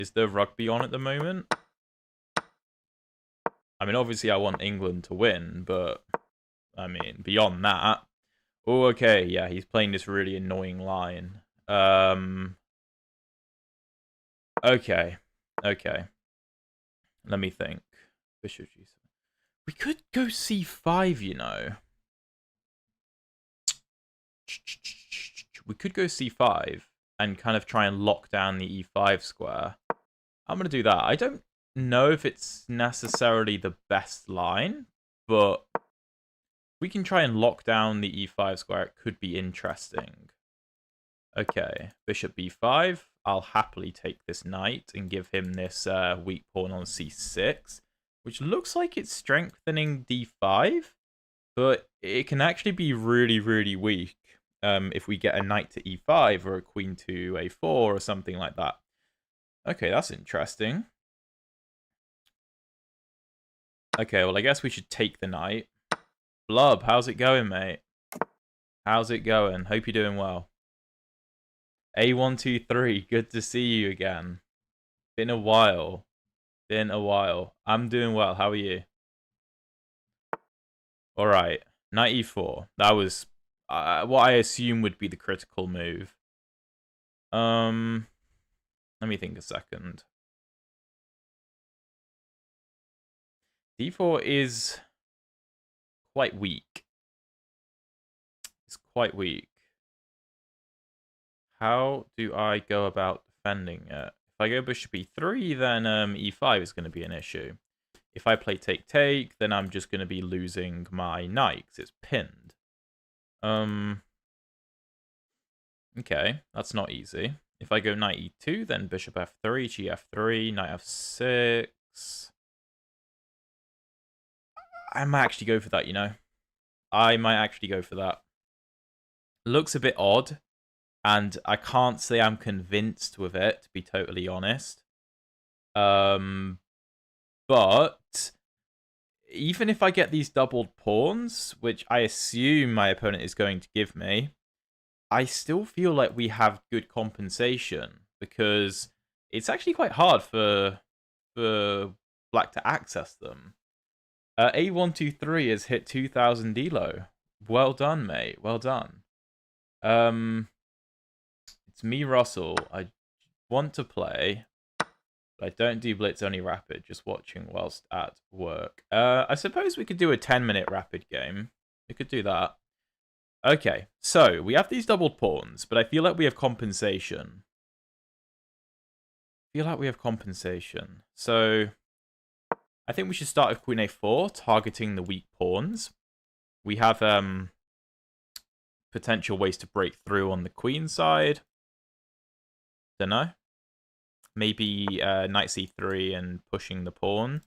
Is there rugby on at the moment? I mean, obviously I want England to win, but I mean, beyond that. Oh, okay, yeah, he's playing this really annoying line. Okay. Okay. Let me think. Bishop G7. We could go C5, you know. We could go C5 and kind of try and lock down the E5 square. I'm going to do that. I don't know if it's necessarily the best line, but we can try and lock down the E5 square. It could be interesting. Okay, bishop B5. I'll happily take this knight and give him this weak pawn on C6, which looks like it's strengthening D5, but it can actually be really, really weak if we get a knight to E5 or a queen to A4 or something like that. Okay, that's interesting. Okay, well, I guess we should take the knight. Blub, how's it going, mate? How's it going? Hope you're doing well. A123, good to see you again. Been a while. Been a while. I'm doing well. How are you? Alright, knight E4. That was what I assume would be the critical move. Let me think a second. D4 is quite weak. It's quite weak. How do I go about defending it? If I go bishop E3, then E5 is going to be an issue. If I play take-take, then I'm just going to be losing my knight because it's pinned. Okay, that's not easy. If I go knight E2, then bishop F3, GF3, knight F6. I might actually go for that, you know. I might actually go for that. Looks a bit odd, and I can't say I'm convinced with it, to be totally honest. But even if I get these doubled pawns, which I assume my opponent is going to give me, I still feel like we have good compensation because it's actually quite hard for black to access them. A123 has hit 2000 elo. Well done, mate. Well done. It's me, Russell. I want to play, but I don't do blitz, only rapid, just watching whilst at work. I suppose we could do a 10-minute rapid game. We could do that. Okay, so we have these doubled pawns, but I feel like we have compensation. So I think we should start with Queen A4, targeting the weak pawns. We have potential ways to break through on the queen side. Don't know. Maybe knight C3 and pushing the pawn.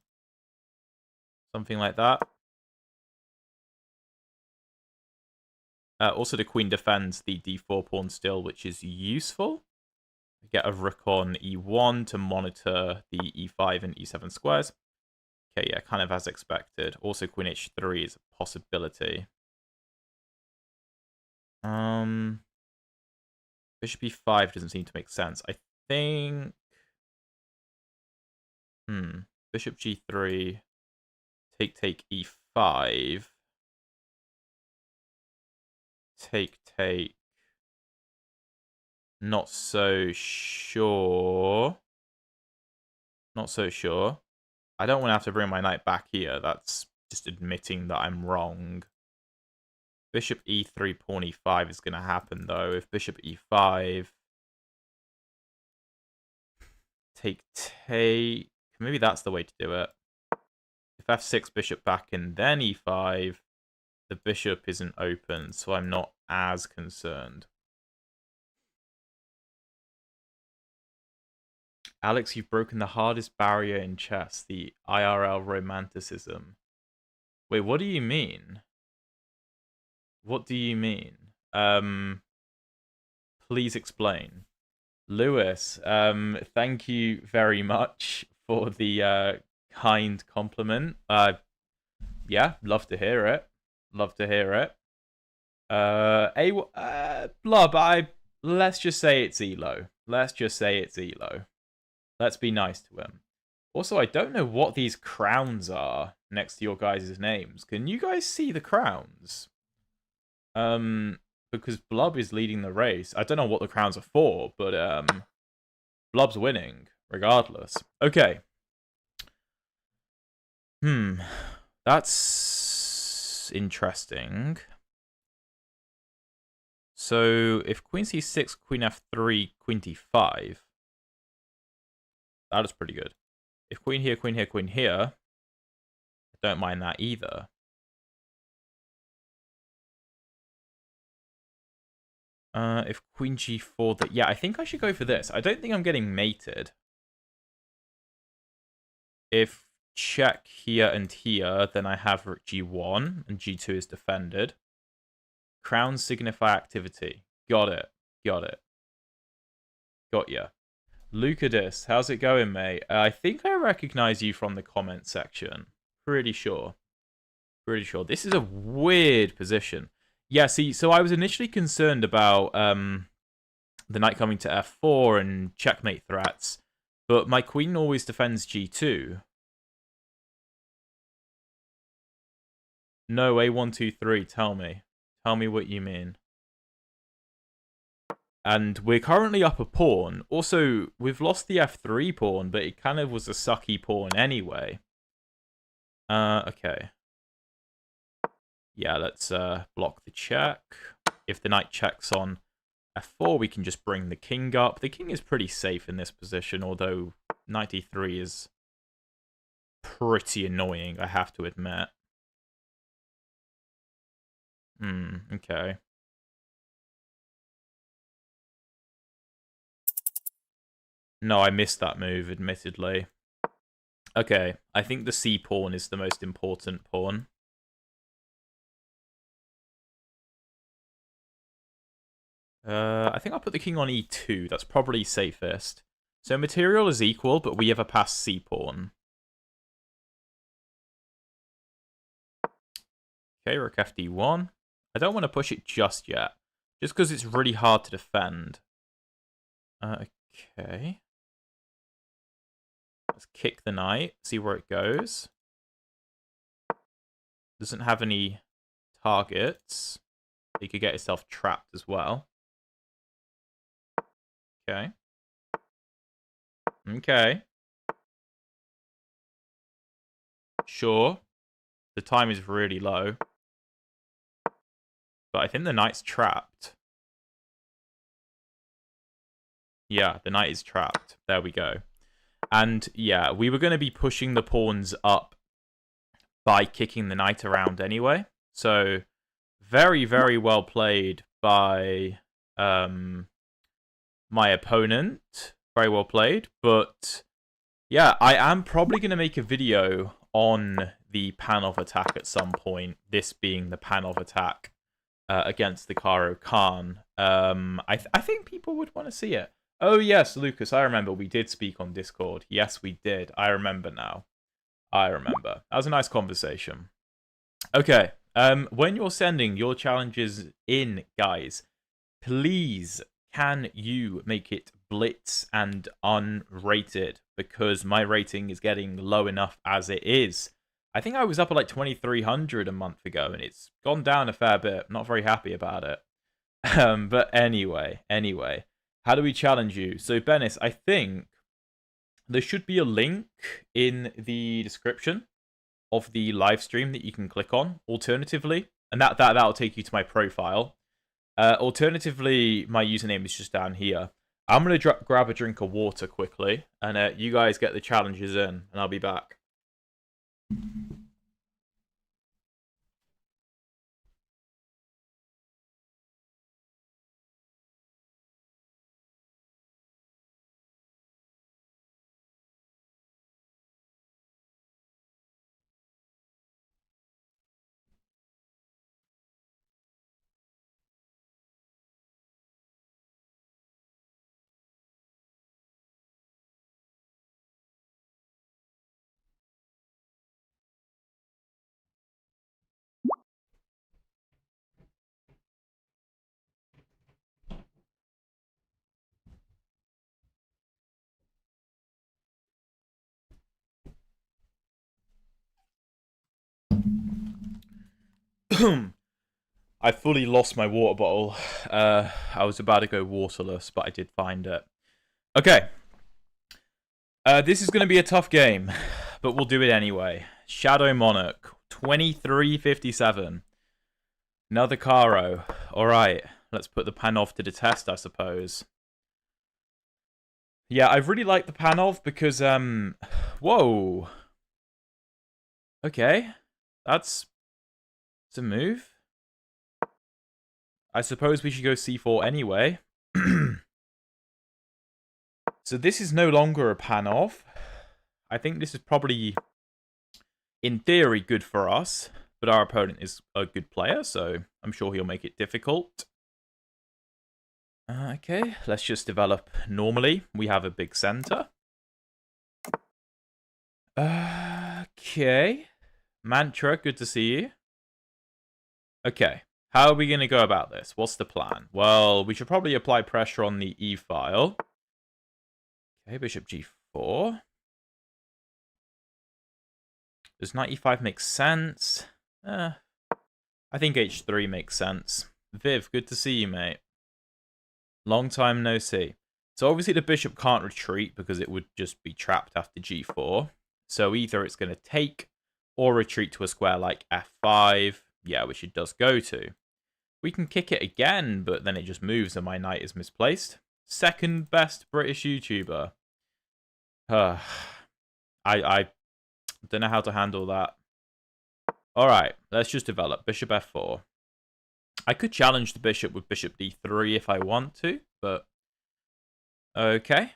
Something like that. Also, the queen defends the D4 pawn still, which is useful. Get a rook on E1 to monitor the E5 and E7 squares. Okay, yeah, kind of as expected. Also, queen H3 is a possibility. Bishop E5 doesn't seem to make sense. I think... Bishop G3, take E5. Take. Not so sure. I don't want to have to bring my knight back here. That's just admitting that I'm wrong. Bishop E3, pawn E5 is going to happen, though. If bishop E5... Take. Maybe that's the way to do it. If F6, bishop back in, then E5, the bishop isn't open, so I'm not as concerned. Alex, you've broken the hardest barrier in chess, the IRL romanticism. Wait, what do you mean? What do you mean? Please explain. Lewis, thank you very much for the kind compliment. Yeah, love to hear it. Blub, let's just say it's Elo. Let's be nice to him. Also, I don't know what these crowns are next to your guys' names. Can you guys see the crowns? Because Blub is leading the race. I don't know what the crowns are for, but Blub's winning regardless. Okay. That's interesting. So if Queen C6, Queen F3, Queen D5, that is pretty good. If Queen here, Queen here, Queen here, I don't mind that either. If Queen G4, yeah, I think I should go for this. I don't think I'm getting mated. If check here and here, then I have Rook G1, and G2 is defended. Crowns signify activity. Got it. Got it. Got ya. Lucadus, how's it going, mate? I think I recognize you from the comment section. Pretty sure. Pretty sure. This is a weird position. Yeah, see, so I was initially concerned about the knight coming to f4 and checkmate threats, but my queen always defends g2. No, a123, tell me. Tell me what you mean. And we're currently up a pawn. Also, we've lost the f3 pawn, but it kind of was a sucky pawn anyway. Okay. Yeah, let's block the check. If the knight checks on f4, we can just bring the king up. The king is pretty safe in this position, although knight e3 is pretty annoying, I have to admit. Okay. No, I missed that move, admittedly. Okay, I think the c pawn is the most important pawn. I think I'll put the king on e2. That's probably safest. So material is equal, but we have a passed c pawn. Okay, rook fd1. I don't want to push it just yet, just because it's really hard to defend. Okay. Let's kick the knight, see where it goes. Doesn't have any targets. He could get himself trapped as well. Okay. Okay. Sure. The time is really low. But I think the knight's trapped. Yeah, the knight is trapped. There we go. And yeah, we were going to be pushing the pawns up by kicking the knight around anyway. So very, very well played by my opponent. Very well played. But yeah, I am probably going to make a video on the Panov attack at some point. This being the Panov attack against the Caro Khan. I think people would want to see it. Oh yes, Lucas, I remember we did speak on Discord. Yes, we did. I remember now. I remember. That was a nice conversation. Okay. When you're sending your challenges in, guys, please can you make it blitz and unrated, because my rating is getting low enough as it is. I think I was up at like 2,300 a month ago, and it's gone down a fair bit. Not very happy about it. But anyway, how do we challenge you? So, Bennis, I think there should be a link in the description of the live stream that you can click on. Alternatively, and that'll take you to my profile. Alternatively, my username is just down here. I'm going to grab a drink of water quickly, and you guys get the challenges in, and I'll be back. I fully lost my water bottle. I was about to go waterless, but I did find it. Okay. This is going to be a tough game, but we'll do it anyway. Shadow Monarch, 2357. Another Caro. Alright, let's put the Panov to the test, I suppose. Yeah, I really like the Panov because, whoa. Okay, that's a move. I suppose we should go c4 anyway. So this is no longer a Panov. I think this is probably, in theory, good for us. But our opponent is a good player, so I'm sure he'll make it difficult. Okay, let's just develop normally. We have a big center. Okay. Mantra, good to see you. Okay, how are we going to go about this? What's the plan? Well, we should probably apply pressure on the E file. Okay, bishop g4. Does knight e5 make sense? I think h3 makes sense. Viv, good to see you, mate. Long time no see. So obviously the bishop can't retreat because it would just be trapped after g4. So either it's going to take or retreat to a square like f5. Yeah, which it does go to. We can kick it again, but then it just moves and my knight is misplaced. Second best British YouTuber. I don't know how to handle that. Alright, let's just develop. Bishop f4. I could challenge the bishop with bishop d3 if I want to, but... Okay.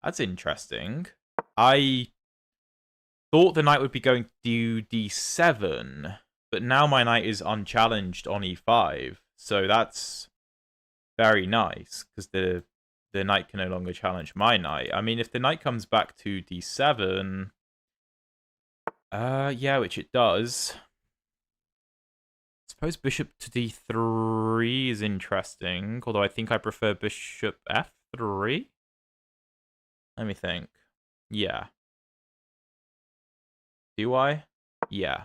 That's interesting. I thought the knight would be going to d7, but now my knight is unchallenged on e5, so that's very nice, because the knight can no longer challenge my knight. I mean, if the knight comes back to d7... yeah, which it does. I suppose bishop to d3 is interesting, although I think I prefer bishop f3. Let me think. Yeah. Do I? Yeah.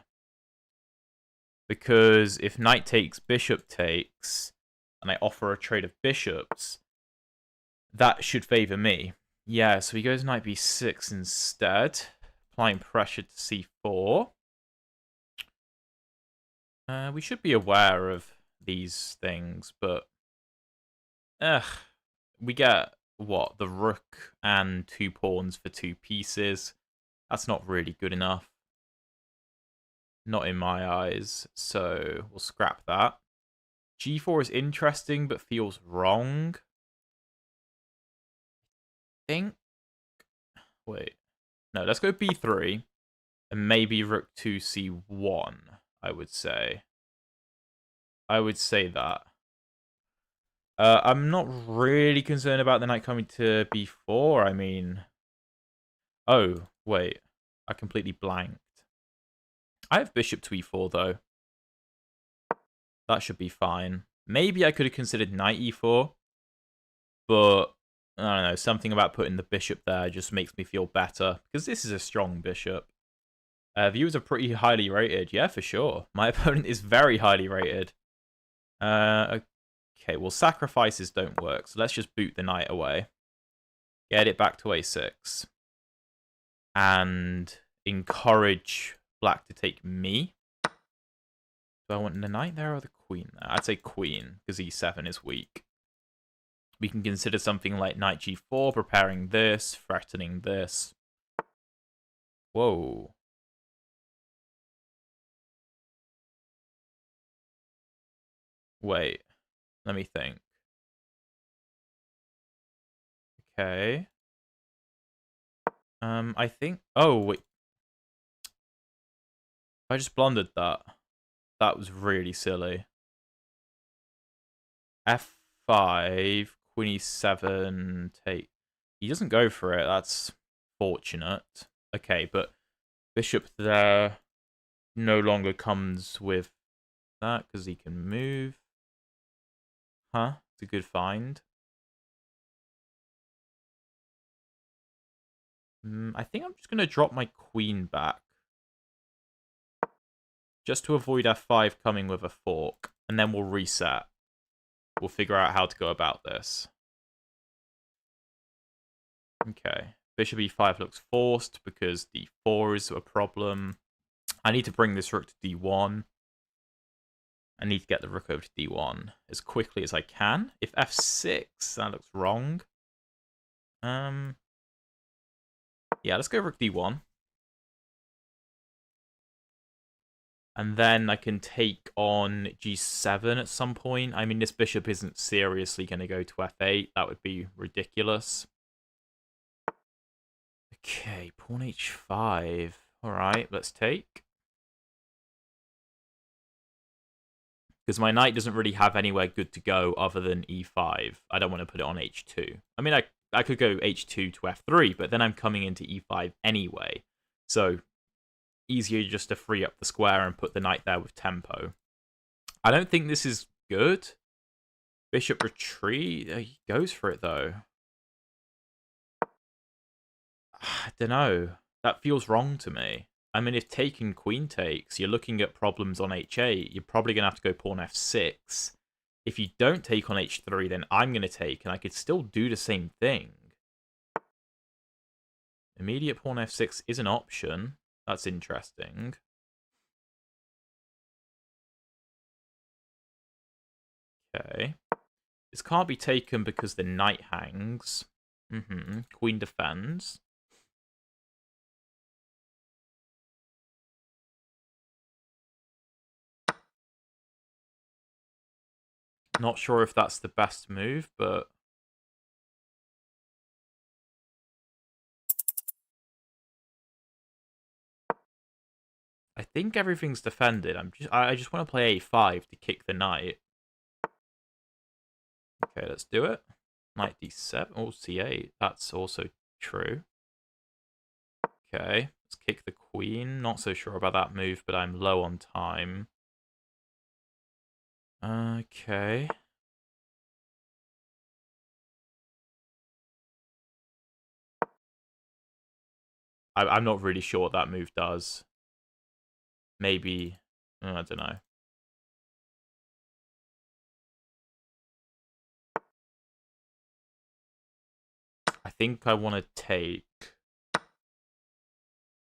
Because if knight takes, bishop takes, and I offer a trade of bishops, that should favor me. Yeah, so he goes knight b6 instead, applying pressure to c4. We should be aware of these things, but... we get, what, the rook and 2 pawns for 2 pieces. That's not really good enough. Not in my eyes, so we'll scrap that. g4 is interesting, but feels wrong. Think... Wait. No, let's go b3. And maybe rook to c1, I would say. I would say that. I'm not really concerned about the knight coming to b4. I mean... Oh, wait. I completely blanked. I have bishop to e4, though. That should be fine. Maybe I could have considered knight e4. But, I don't know, something about putting the bishop there just makes me feel better. Because this is a strong bishop. Viewers are pretty highly rated. Yeah, for sure. My opponent is very highly rated. Okay, well, sacrifices don't work. So let's just boot the knight away. Get it back to a6. And encourage black to take me. Do I want the knight there or the queen there? I'd say queen, because e7 is weak. We can consider something like knight g4, preparing this, threatening this. Whoa. Wait, let me think. Okay. I think... Oh, wait. I just blundered that. That was really silly. f5, queen e7, take... He doesn't go for it. That's fortunate. Okay, but bishop there no longer comes with that because he can move. Huh? It's a good find. I think I'm just going to drop my queen back. just to avoid f5 coming with a fork, and then we'll reset. We'll figure out how to go about this. Okay, bishop e5 looks forced because d4 is a problem. I need to bring this rook to d1. I need to get the rook over to d1 as quickly as I can. If f6, that looks wrong. Yeah, let's go rook d1. And then I can take on g7 at some point. I mean, this bishop isn't seriously going to go to f8. That would be ridiculous. Okay, pawn h5. All right, let's take. Because my knight doesn't really have anywhere good to go other than e5. I don't want to put it on h2. I mean, I could go h2 to f3, but then I'm coming into e5 anyway. So, easier just to free up the square and put the knight there with tempo. I don't think this is good. Bishop retreat. He goes for it, though. I don't know. That feels wrong to me. I mean, if taking queen takes, you're looking at problems on h8. You're probably going to have to go pawn f6. If you don't take on h3, then I'm going to take, and I could still do the same thing. Immediate pawn f6 is an option. That's interesting. Okay. This can't be taken because the knight hangs. Queen defends. Not sure if that's the best move, but I think everything's defended. I just want to play a5 to kick the knight. Okay, let's do it. Knight d7. Oh, c8. That's also true. Okay, let's kick the queen. Not so sure about that move, but I'm low on time. Okay. I'm not really sure what that move does. Maybe, I don't know. I think I want to take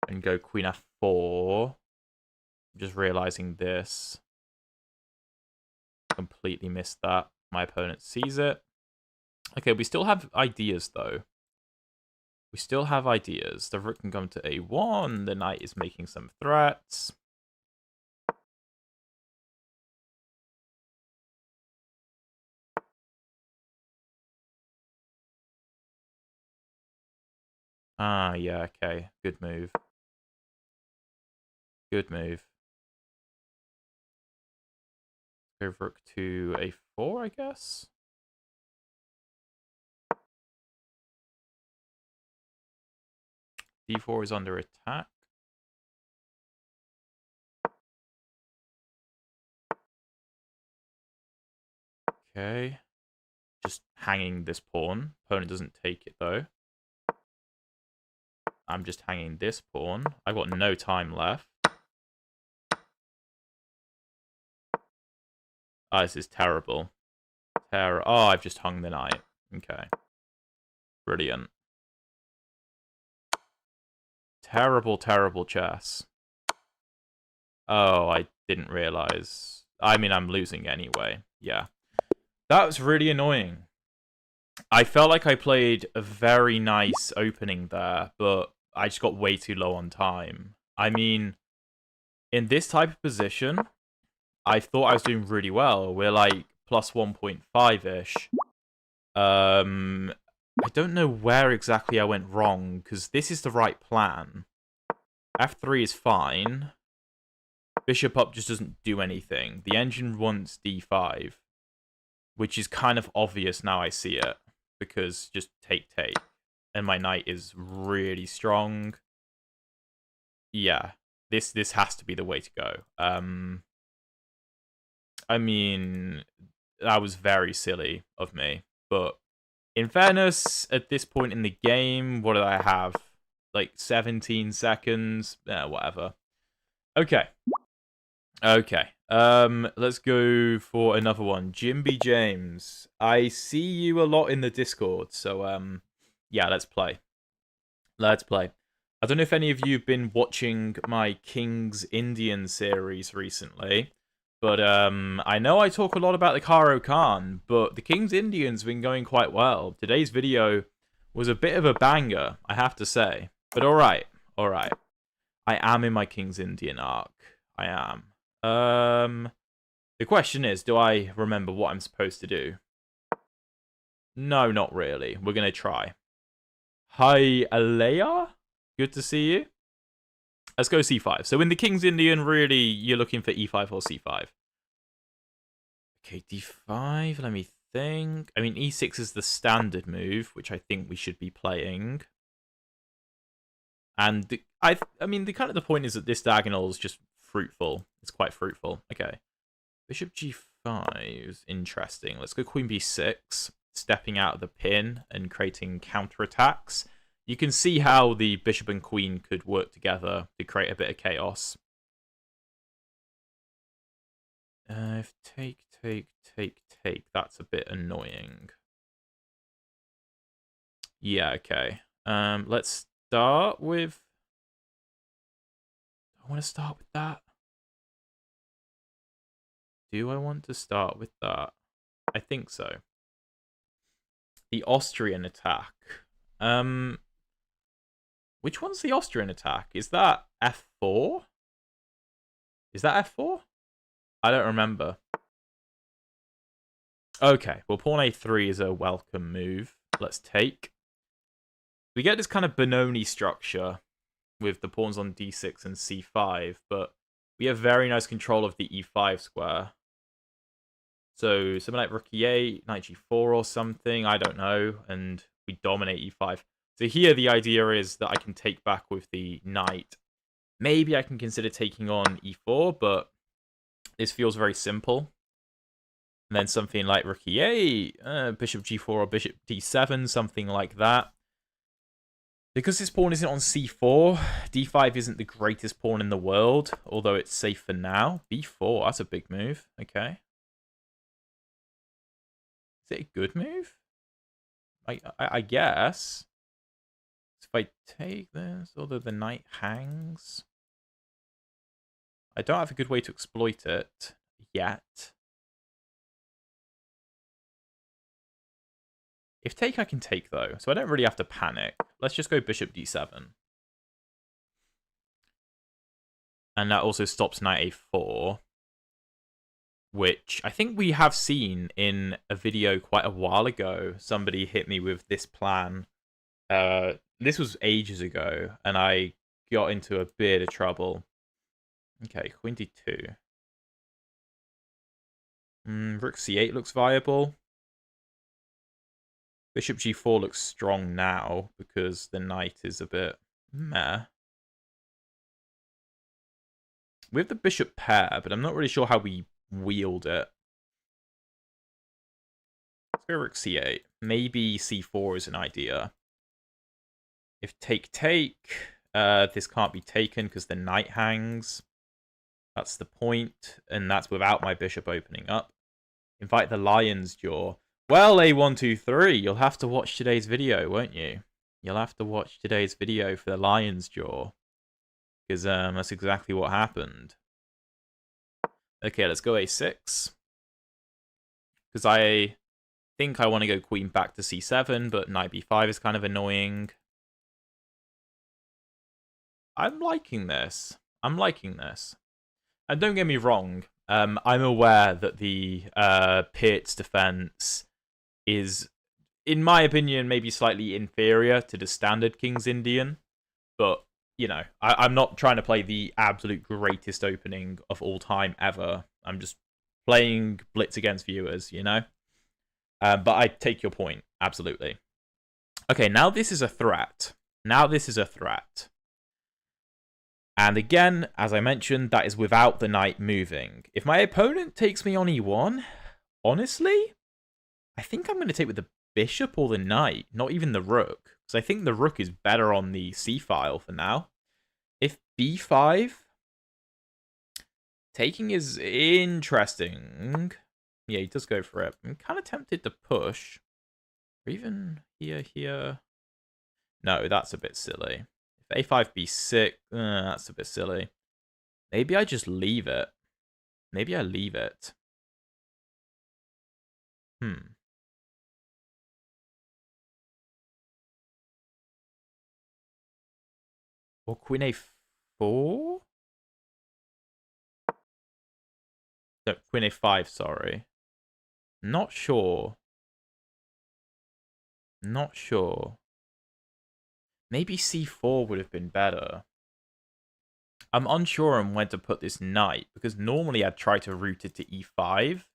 and go queen f4. I'm just realizing this. Completely missed that. My opponent sees it. Okay, we still have ideas, though. We still have ideas. The rook can come to a1. The knight is making some threats. Ah, yeah, okay. Good move. Good move. Go rook to a4, I guess. d4 is under attack. Okay. Just hanging this pawn. Opponent doesn't take it, though. I'm just hanging this pawn. I've got no time left. Oh, this is terrible. Oh, I've just hung the knight. Okay. Brilliant. Terrible, terrible chess. Oh, I didn't realize. I mean, I'm losing anyway. Yeah. That was really annoying. I felt like I played a very nice opening there, but I just got way too low on time. I mean, in this type of position, I thought I was doing really well. We're like plus 1.5-ish. I don't know where exactly I went wrong, because this is the right plan. f3 is fine. Bishop up just doesn't do anything. The engine wants d5, which is kind of obvious now I see it, because just take. And my knight is really strong. Yeah, this has to be the way to go. I mean, that was very silly of me, but in fairness, at this point in the game, what did I have? Like 17 seconds? Whatever. Okay. Okay. Let's go for another one. Jimby James. I see you a lot in the Discord, so yeah, let's play. Let's play. I don't know if any of you have been watching my King's Indian series recently, but I know I talk a lot about the Karo Khan, but the King's Indian's been going quite well. Today's video was a bit of a banger, I have to say. But alright, alright. I am in my King's Indian arc. I am. The question is, do I remember what I'm supposed to do? No, not really. We're going to try. Hi, Alea? Good to see you. Let's go c5. So in the King's Indian, really, you're looking for e5 or c5. Okay, d5. Let me think. I mean, e6 is the standard move, which I think we should be playing. And I mean, the kind of the point is that this diagonal is just fruitful. It's quite fruitful. Okay. Bishop g5 is interesting. Let's go queen b6, stepping out of the pin and creating counterattacks. You can see how the bishop and queen could work together to create a bit of chaos. If take, that's a bit annoying. Yeah, okay. Let's start with... I want to start with that. Do I want to start with that? I think so. The Austrian attack. Which one's the Austrian attack? Is that f4? Is that f4? I don't remember. Okay, well, pawn a3 is a welcome move. Let's take. We get this kind of Benoni structure with the pawns on d6 and c5, but we have very nice control of the e5 square. So something like rook e8, knight g4 or something, I don't know, and we dominate e5. So here the idea is that I can take back with the knight. Maybe I can consider taking on e4, but this feels very simple. And then something like rook e8, bishop g4 or bishop d7, something like that. Because this pawn isn't on c4, d5 isn't the greatest pawn in the world, although it's safe for now. b4, that's a big move. Okay. Is it a good move? I guess. If I take this, although the knight hangs, I don't have a good way to exploit it yet. If take, I can take, though, so I don't really have to panic. Let's just go bishop d7. And that also stops knight a4, which I think we have seen in a video quite a while ago. Somebody hit me with this plan. This was ages ago, and I got into a bit of trouble. Okay, queen d2. Rook c8 looks viable. Bishop g4 looks strong now because the knight is a bit meh. We have the bishop pair, but I'm not really sure how we wield it. Let's go rook c8. Maybe c4 is an idea. If take, this can't be taken because the knight hangs. That's the point, and that's without my bishop opening up. Invite the lion's jaw. Well, A123, you'll have to watch today's video, won't you? You'll have to watch today's video for the lion's jaw. Because that's exactly what happened. Okay, let's go a6. Because I think I want to go queen back to c7, but knight b5 is kind of annoying. I'm liking this. I'm liking this. And don't get me wrong, I'm aware that the Pirt's defense is, in my opinion, maybe slightly inferior to the standard King's Indian. But, you know, I'm not trying to play the absolute greatest opening of all time ever. I'm just playing blitz against viewers, you know? But I take your point, absolutely. Okay, now this is a threat. Now this is a threat. And again, as I mentioned, that is without the knight moving. If my opponent takes me on e1, honestly, I think I'm going to take with the bishop or the knight, not even the rook. Because I think the rook is better on the c file for now. If b5 Taking is interesting. Yeah, he does go for it. I'm kind of tempted to push. Or even here. No, that's a bit silly. If a5, b6, that's a bit silly. Maybe I just leave it. Maybe I leave it. Or queen a4? No, queen a5, sorry. Not sure. Not sure. Maybe c4 would have been better. I'm unsure on when to put this knight, because normally I'd try to route it to e5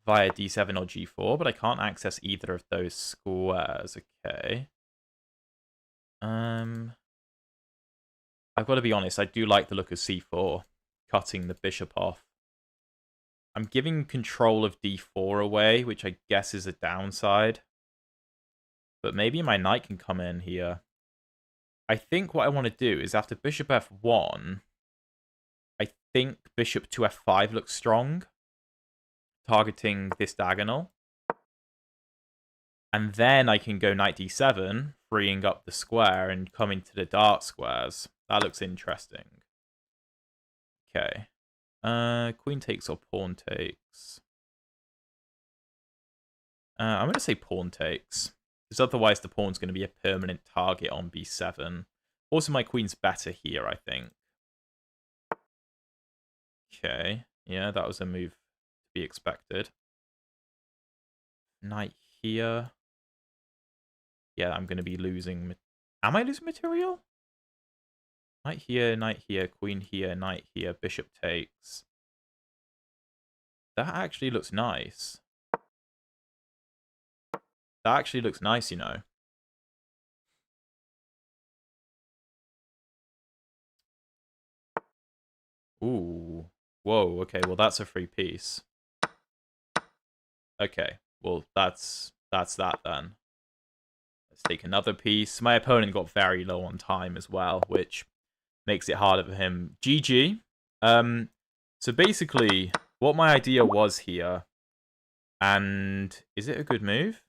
via d7 or g4, but I can't access either of those squares. Okay. I've got to be honest, I do like the look of c4, cutting the bishop off. I'm giving control of d4 away, which I guess is a downside. But maybe my knight can come in here. I think what I want to do is after bishop f1, I think bishop to f5 looks strong, targeting this diagonal. And then I can go knight d7, freeing up the square and come into the dark squares. That looks interesting. Okay. Queen takes or pawn takes. I'm going to say pawn takes, because otherwise the pawn's going to be a permanent target on b7. Also, my queen's better here, I think. Okay. Yeah, that was a move to be expected. Knight here. Yeah, I'm going to be losing... Am I losing material? Knight here, queen here, knight here, bishop takes. That actually looks nice. That actually looks nice, you know. Ooh. Whoa, okay, well that's a free piece. Okay, well that's that then. Let's take another piece. My opponent got very low on time as well, which makes it harder for him. GG. So basically, what my idea was here, and is it a good move?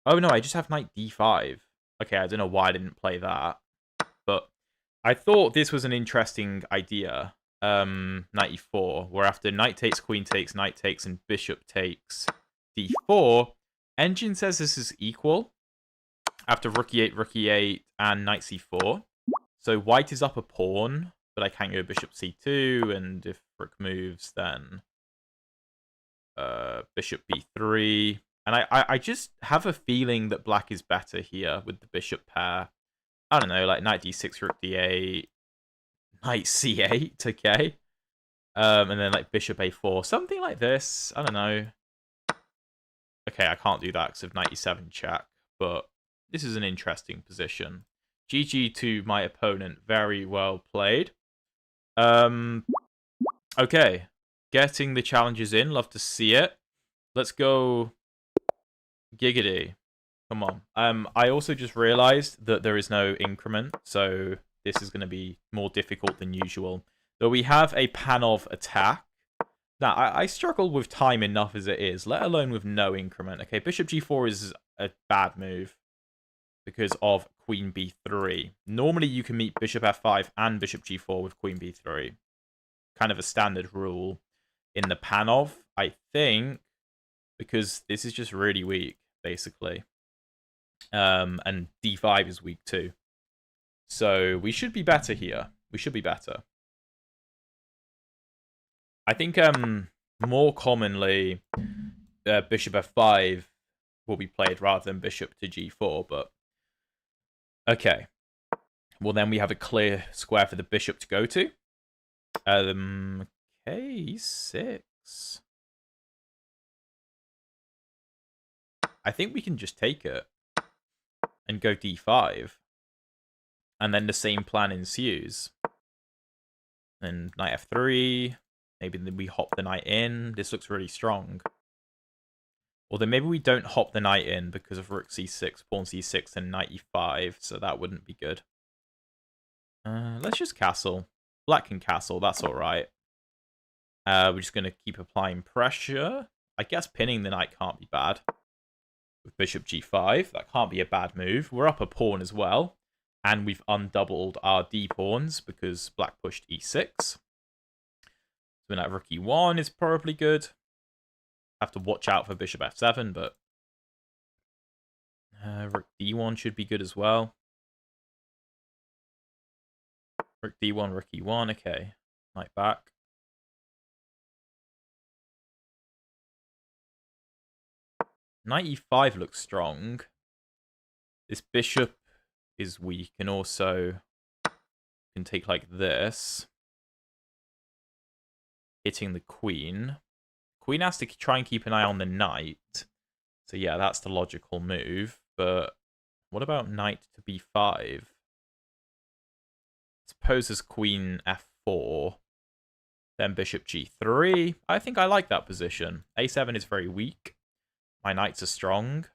Oh no, I just have knight d5. Okay, I don't know why I didn't play that, but I thought this was an interesting idea. Knight e4, where after knight takes, knight takes, and bishop takes d4, Engine says this is equal after rook e8, and knight c4. So white is up a pawn, but I can't go bishop c2, and if rook moves, then bishop b3. And I just have a feeling that black is better here with the bishop pair. I don't know, like knight d6, rook d8, knight c8, okay? And then like bishop a4, something like this. I don't know. Okay, I can't do that because of knight e7 check, but this is an interesting position. GG to my opponent. Very well played. Okay. Getting the challenges in. Love to see it. Let's go giggity. Come on. I also just realized that there is no increment, so this is going to be more difficult than usual. Though we have a Panov attack. Now, I struggle with time enough as it is, let alone with no increment. Okay, bishop g4 is a bad move because of queen b3. Normally, you can meet bishop f5 and bishop g4 with queen b3. Kind of a standard rule in the Panov, I think, because this is just really weak, basically. And d5 is weak too. So we should be better here. We should be better. I think more commonly bishop f5 will be played rather than bishop to g4, but okay. Well, then we have a clear square for the bishop to go to. Okay, e6. I think we can just take it and go d5. And then the same plan ensues. And knight f3. Maybe then we hop the knight in. This looks really strong. Or then maybe we don't hop the knight in because of rook c6, pawn c6, and knight e5. So that wouldn't be good. Let's just castle. Black can castle. That's all right. We're just going to keep applying pressure. I guess pinning the knight can't be bad. With bishop g5, that can't be a bad move. We're up a pawn as well. And we've undoubled our d-pawns because black pushed e6. So now rook e1 is probably good. Have to watch out for bishop f7, but rook d1 should be good as well. Rook d1, rook e1, okay. Knight back. Knight e5 looks strong. This bishop is weak, and also can take like this, hitting the queen. Queen has to try and keep an eye on the knight. So yeah, that's the logical move. But what about knight to b5? Suppose as queen f4, then bishop g3. I think I like that position. a7 is very weak. My knights are strong.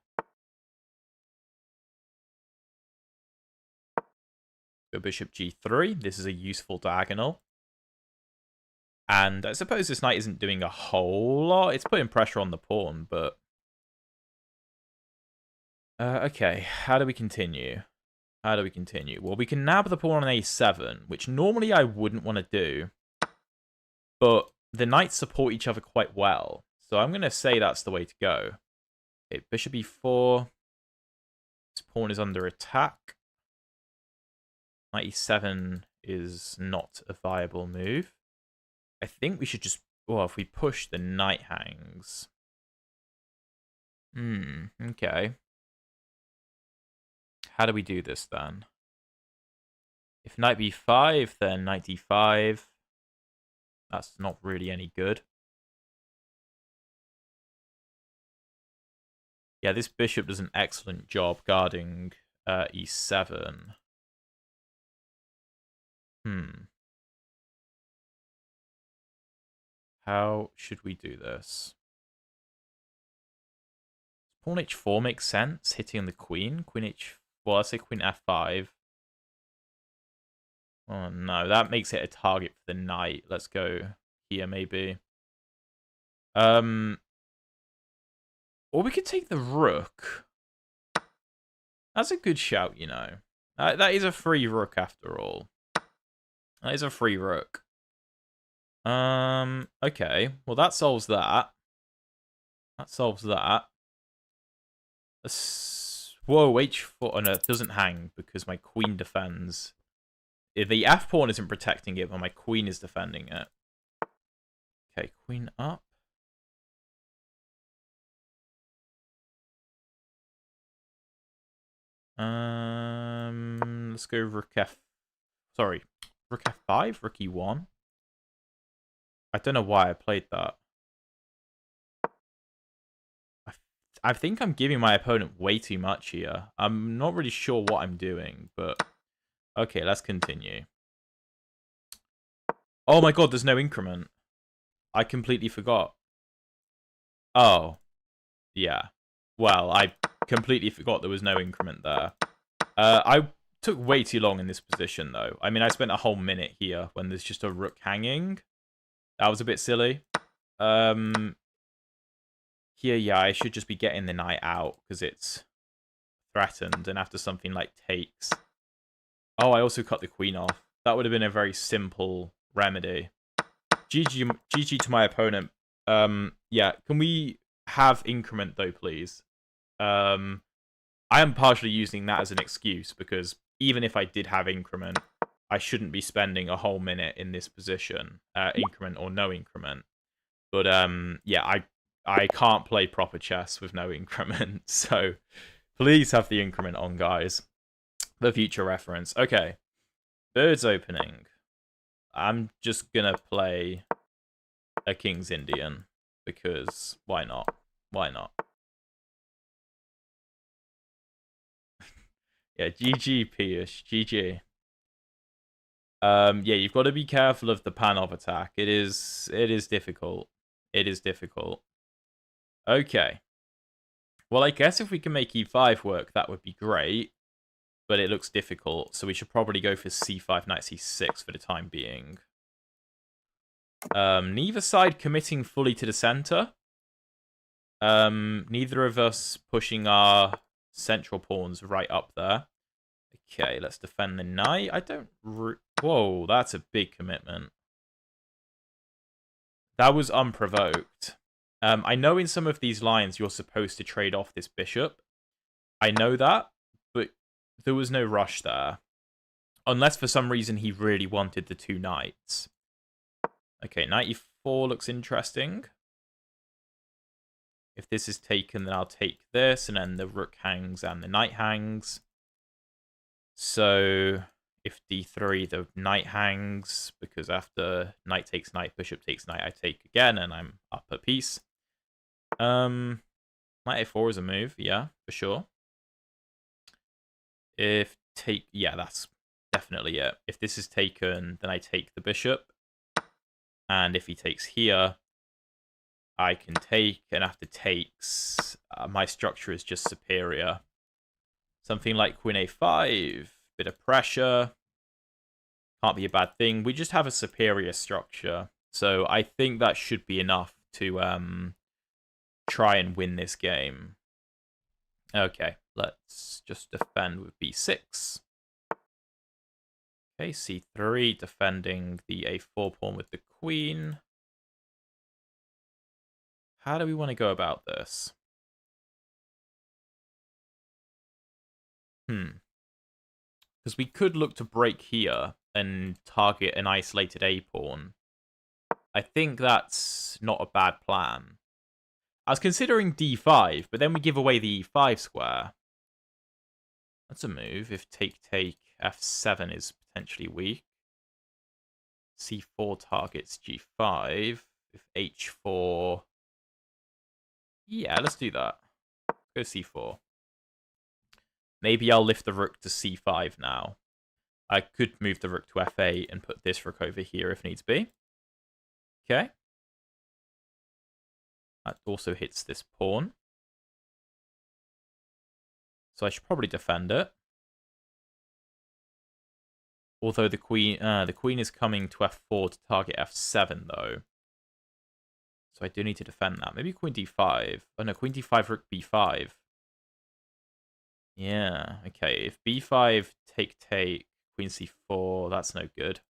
Go bishop g3. This is a useful diagonal. And I suppose this knight isn't doing a whole lot. It's putting pressure on the pawn, but... okay, how do we continue? How do we continue? Well, we can nab the pawn on a7, which normally I wouldn't want to do. But the knights support each other quite well. So I'm going to say that's the way to go. Okay, bishop e4. This pawn is under attack. Knight e7 is not a viable move. I think we should just... Well, if we push, the knight hangs. Okay. How do we do this then? If knight b5, then knight d5. That's not really any good. Yeah, this bishop does an excellent job guarding e7. How should we do this? Pawn h4 makes sense, hitting the queen. Queen h... Well, let's say queen f5. Oh, no. That makes it a target for the knight. Let's go here, maybe. Or we could take the rook. That's a good shout, you know. That is a free rook, after all. That is a free rook. Okay. Well, that solves that. That solves that. Whoa, h4. Oh, no, it doesn't hang because my queen defends. If the f pawn isn't protecting it, but my queen is defending it. Okay, queen up. Let's go rook f... Sorry. Rook f5, rook e1. I don't know why I played that. I think I'm giving my opponent way too much here. I'm not really sure what I'm doing, but... Okay, let's continue. Oh my god, there's no increment. I completely forgot. Oh. Yeah. Well, I completely forgot there was no increment there. I took way too long in this position, though. I mean, I spent a whole minute here when there's just a rook hanging. That was a bit silly. Here, yeah, I should just be getting the knight out because it's threatened. And after something like takes... Oh, I also cut the queen off. That would have been a very simple remedy. GG to my opponent. Yeah, can we have increment, though, please? I am partially using that as an excuse because even if I did have increment, I shouldn't be spending a whole minute in this position, increment or no increment. But yeah, I can't play proper chess with no increment, so please have the increment on, guys. For future reference. Okay, bird's opening. I'm just gonna play a King's Indian because why not? Why not? Yeah, GG, Piyush. GG. Yeah, you've got to be careful of the Panov attack. It is difficult. It is difficult. Okay. Well, I guess if we can make e5 work, that would be great. But it looks difficult, so we should probably go for c5, knight c6 for the time being. Neither side committing fully to the center. Neither of us pushing our central pawns right up there. Okay, let's defend the knight. I don't... Whoa, that's a big commitment. That was unprovoked. I know in some of these lines you're supposed to trade off this bishop. I know that, but there was no rush there. Unless for some reason he really wanted the two knights. Okay, knight e4 looks interesting. If this is taken, then I'll take this, and then the rook hangs and the knight hangs. So if d3, the knight hangs, because after knight takes knight, bishop takes knight, I take again, and I'm up a piece. Knight a4 is a move, yeah, for sure. If take, yeah, that's definitely it. If this is taken, then I take the bishop. And if he takes here, I can take, and after takes, my structure is just superior. Something like queen a5, bit of pressure. Can't be a bad thing. We just have a superior structure. So I think that should be enough to try and win this game. Okay, let's just defend with b6. Okay, c3, defending the a4 pawn with the queen. How do we want to go about this? Because we could look to break here and target an isolated a-pawn. I think that's not a bad plan. I was considering d5, but then we give away the e5 square. That's a move. If take, f7 is potentially weak. c4 targets g5. If h4... Yeah, let's do that. Go c4. Maybe I'll lift the rook to c5 now. I could move the rook to f8 and put this rook over here if needs be. Okay. That also hits this pawn. So I should probably defend it. Although the queen is coming to f4 to target f7 though. So I do need to defend that. Maybe queen d5. Oh no, queen d5, rook b5. Yeah, okay. If b5, take, queen c4, that's no good.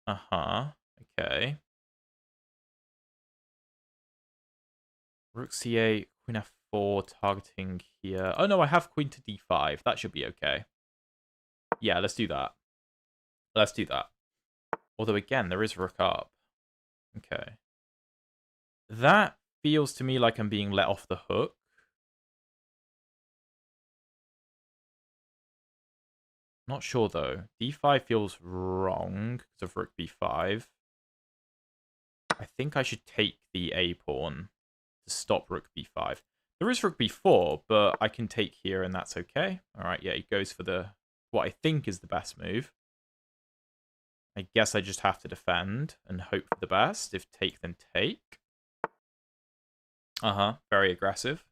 Uh-huh, okay. Rook c8, queen f4, targeting here. Oh no, I have queen to d5. That should be okay. Yeah, let's do that. Let's do that. Although again, there is rook up. Okay. That feels to me like I'm being let off the hook. Not sure though. d5 feels wrong because of rook b5. I think I should take the a-pawn to stop rook b5. There is rook b4, but I can take here and that's okay. Alright, yeah, he goes for the what I think is the best move. I guess I just have to defend and hope for the best. If take, then take. Uh-huh, very aggressive.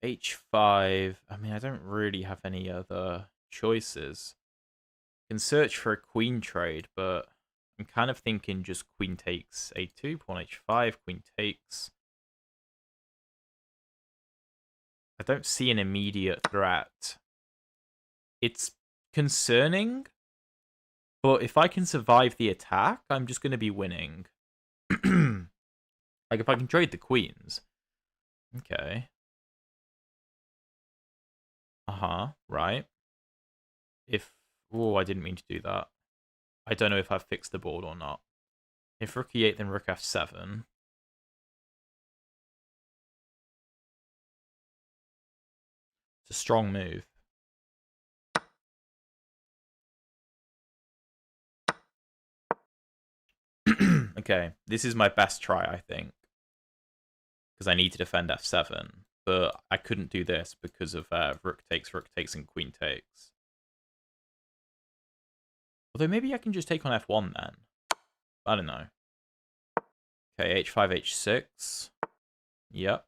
h5. I mean, I don't really have any other choices. I can search for a queen trade, but I'm kind of thinking just queen takes a2, pawn h5, queen takes. I don't see an immediate threat. It's concerning, but if I can survive the attack, I'm just going to be winning. Like, if I can trade the queens. Okay. Uh-huh, right. If... Oh, I didn't mean to do that. I don't know if I've fixed the board or not. If rook e8, then rook f7. It's a strong move. Okay, this is my best try, I think. Because I need to defend f7. But I couldn't do this because of rook takes, and queen takes. Although maybe I can just take on f1 then. I don't know. Okay, h5, h6. Yep.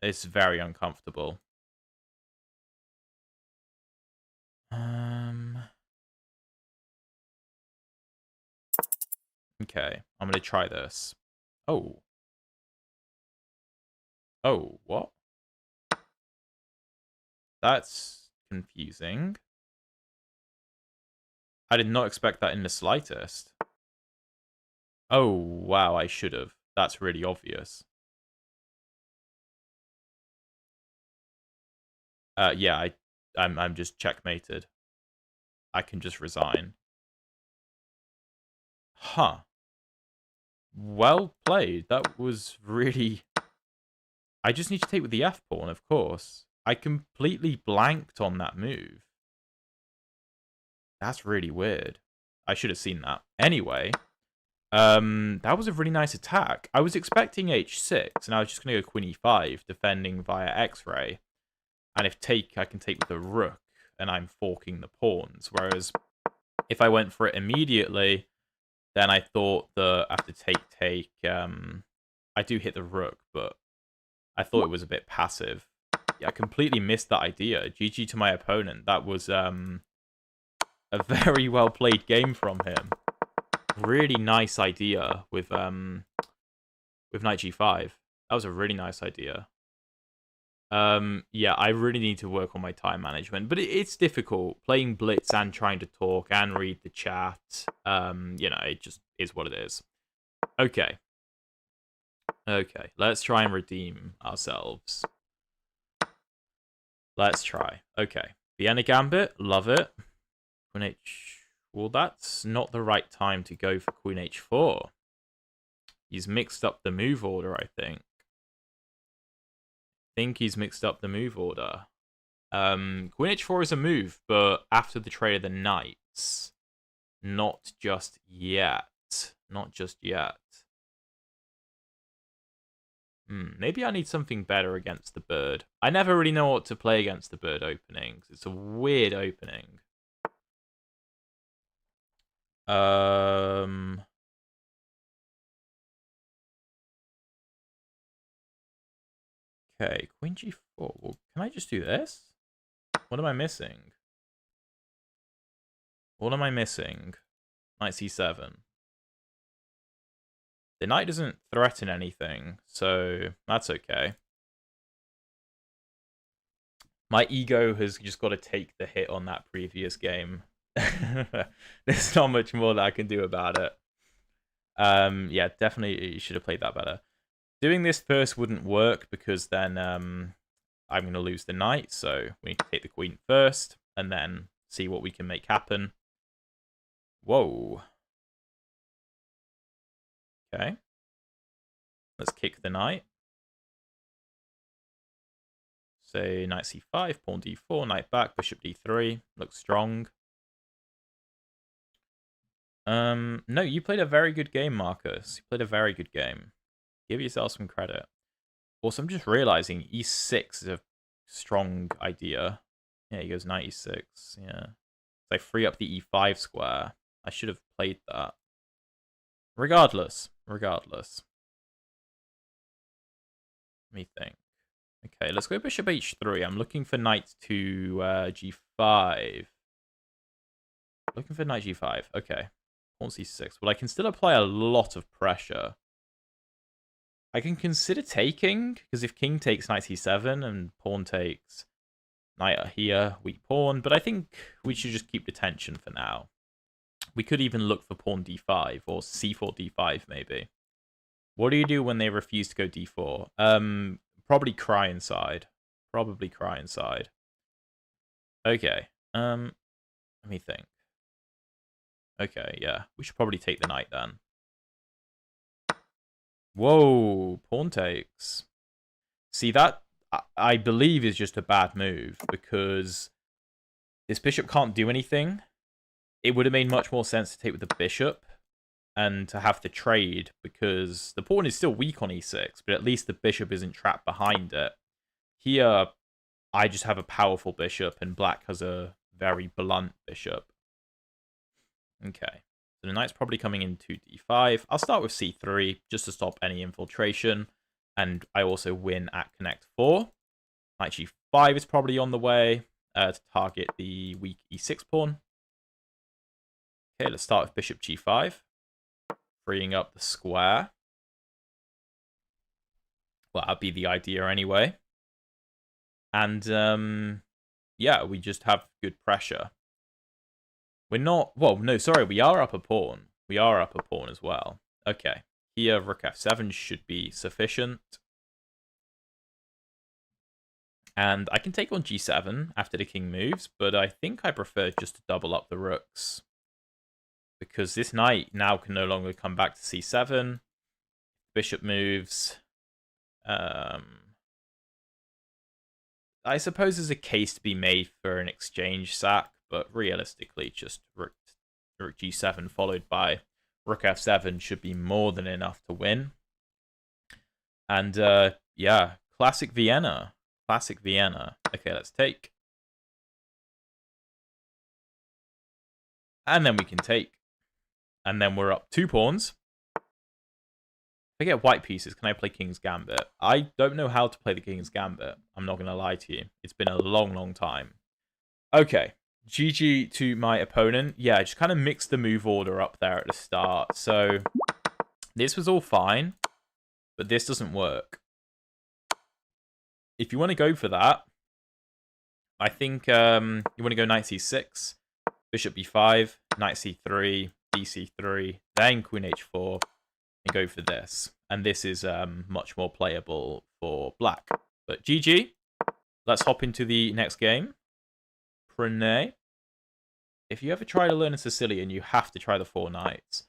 It's very uncomfortable. Okay, I'm gonna try this. Oh. Oh, what? That's confusing. I did not expect that in the slightest. Oh, wow, I should have. That's really obvious. Yeah, I'm just checkmated. I can just resign. Huh. Well played. That was really... I just need to take with the F-pawn, of course. I completely blanked on that move. That's really weird. I should have seen that. Anyway, that was a really nice attack. I was expecting h6, and I was just going to go queen e5, defending via x-ray. And if take, I can take with the rook, and I'm forking the pawns. Whereas if I went for it immediately, then I thought that after take, I do hit the rook, but I thought it was a bit passive. Yeah, I completely missed that idea. GG to my opponent. That was a very well played game from him. Really nice idea with knight g5. That was a really nice idea. Yeah, I really need to work on my time management, but it's difficult playing blitz and trying to talk and read the chat. You know, it just is what it is. Okay. Okay, let's try and redeem ourselves. Let's try. Okay. Vienna Gambit, love it. Queen H... Well, that's not the right time to go for Queen H4. He's mixed up the move order, I think. He's mixed up the move order. Queen H4 is a move, but after the trade of the knights. Not just yet. Not just yet. Maybe I need something better against the bird. I never really know what to play against the bird openings. It's a weird opening. Okay, Queen G4. Well, can I just do this? What am I missing? What am I missing? Knight C7. The knight doesn't threaten anything, so that's okay. My ego has just got to take the hit on that previous game. There's not much more that I can do about it. Yeah, definitely you should have played that better. Doing this first wouldn't work because then I'm going to lose the knight, so we need to take the queen first and then see what we can make happen. Whoa. Okay. Let's kick the knight. Say knight c5, pawn d4, knight back, bishop d3. Looks strong. No, you played a very good game, Marcus. You played a very good game. Give yourself some credit. Also, I'm just realizing e6 is a strong idea. Yeah, he goes knight e6. Yeah. So I free up the e5 square. I should have played that. Regardless. Let me think. Okay, let's go bishop h3. I'm looking for knight to g5. Looking for knight g5. Okay. Pawn c6. Well, I can still apply a lot of pressure. I can consider taking, because if king takes knight c7 and pawn takes knight here, weak pawn, but I think we should just keep the tension for now. We could even look for pawn d5 or c4 d5 maybe. What do you do when they refuse to go d4? Probably cry inside. Okay. Let me think. Okay, yeah. We should probably take the knight then. Whoa, pawn takes. See, that I believe is just a bad move because this bishop can't do anything. It would have made much more sense to take with the bishop and to have the trade because the pawn is still weak on e6, but at least the bishop isn't trapped behind it. Here, I just have a powerful bishop and black has a very blunt bishop. Okay. So the knight's probably coming into d5. I'll start with c3 just to stop any infiltration. And I also win at connect 4. Knight g5 is probably on the way to target the weak e6 pawn. Okay, let's start with bishop g5. Freeing up the square. Well, that'd be the idea anyway. And, yeah, we just have good pressure. We're not... Well, no, sorry, we are up a pawn. We are up a pawn as well. Okay, here rook f7 should be sufficient. And I can take on g7 after the king moves, but I think I prefer just to double up the rooks. Because this knight now can no longer come back to c7. Bishop moves. I suppose there's a case to be made for an exchange sack, but realistically, just rook g7 followed by rook f7 should be more than enough to win. And yeah, classic Vienna. Classic Vienna. Okay, let's take. And then we can take. And then we're up 2 pawns. If I get white pieces, can I play King's Gambit? I don't know how to play the King's Gambit. I'm not going to lie to you. It's been a long, long time. Okay. GG to my opponent. Yeah, I just kind of mixed the move order up there at the start. So this was all fine, but this doesn't work. If you want to go for that, I think you want to go knight c6, bishop b5, knight c3, bc3, then queen h4, and go for this. And this is much more playable for black. But GG. Let's hop into the next game. Prenez. If you ever try to learn a Sicilian, you have to try the 4 knights.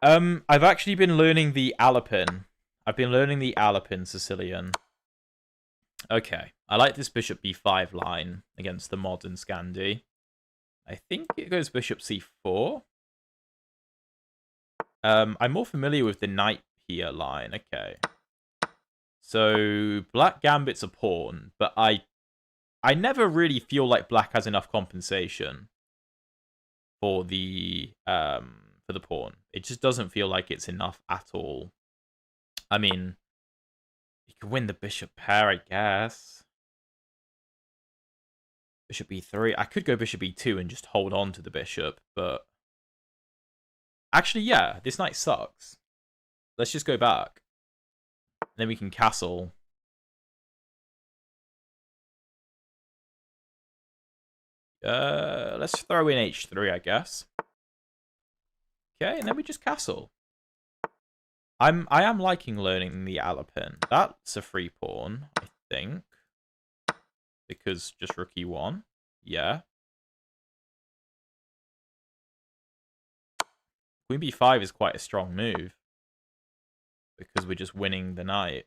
I've actually been learning the Alpin. I've been learning the Alpin Sicilian. Okay, I like this bishop b5 line against the modern Scandi. I think it goes bishop c4. I'm more familiar with the knight here line. Okay. So black gambits a pawn, but I never really feel like black has enough compensation for the pawn. It just doesn't feel like it's enough at all. I mean, you can win the bishop pair, I guess. Bishop e3. I could go bishop e2 and just hold on to the bishop, but actually, yeah, this knight sucks. Let's just go back. Then we can castle. Let's throw in h3, I guess. Okay, and then we just castle. I am liking learning the Alpin. That's a free pawn, I think. Because just rook e1. Yeah. Queen b5 is quite a strong move. Because we're just winning the knight.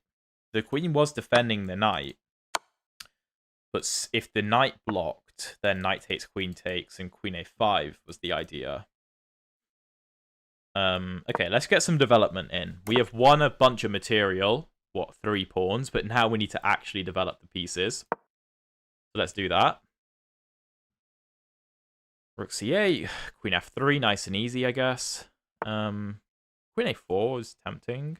The queen was defending the knight. But if the knight blocked, then knight takes, queen takes, and queen a5 was the idea. Okay, let's get some development in. We have won a bunch of material. What, 3 pawns? But now we need to actually develop the pieces. So let's do that. Rook c8, queen f3, nice and easy, I guess. Queen a4 is tempting.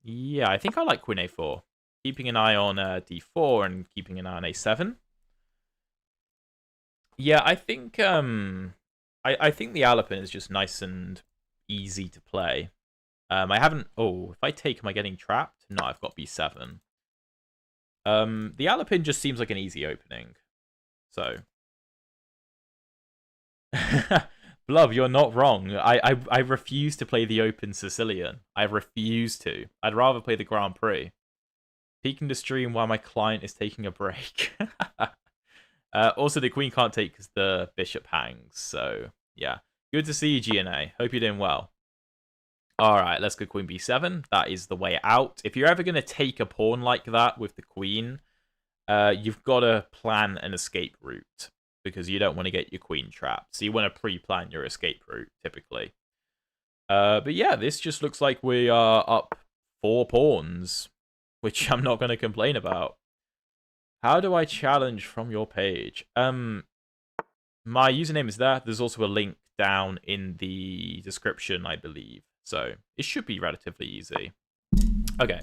Yeah, I think I like queen a4. Keeping an eye on d4 and keeping an eye on a7. Yeah, I think I think the Alpin is just nice and easy to play. I haven't... Oh, if I take, am I getting trapped? No, I've got b7. The Alpin just seems like an easy opening. So... Blub, you're not wrong. I refuse to play the Open Sicilian. I refuse to. I'd rather play the Grand Prix. Peeking the stream while my client is taking a break. Also, the queen can't take because the bishop hangs. So, yeah. Good to see you, GNA. Hope you're doing well. Alright, let's go queen b7. That is the way out. If you're ever going to take a pawn like that with the queen, you've got to plan an escape route. Because you don't want to get your queen trapped. So you want to pre-plan your escape route, typically. But yeah, this just looks like we are up 4 pawns. Which I'm not going to complain about. How do I challenge from your page? My username is there. There's also a link down in the description, I believe. So it should be relatively easy. Okay,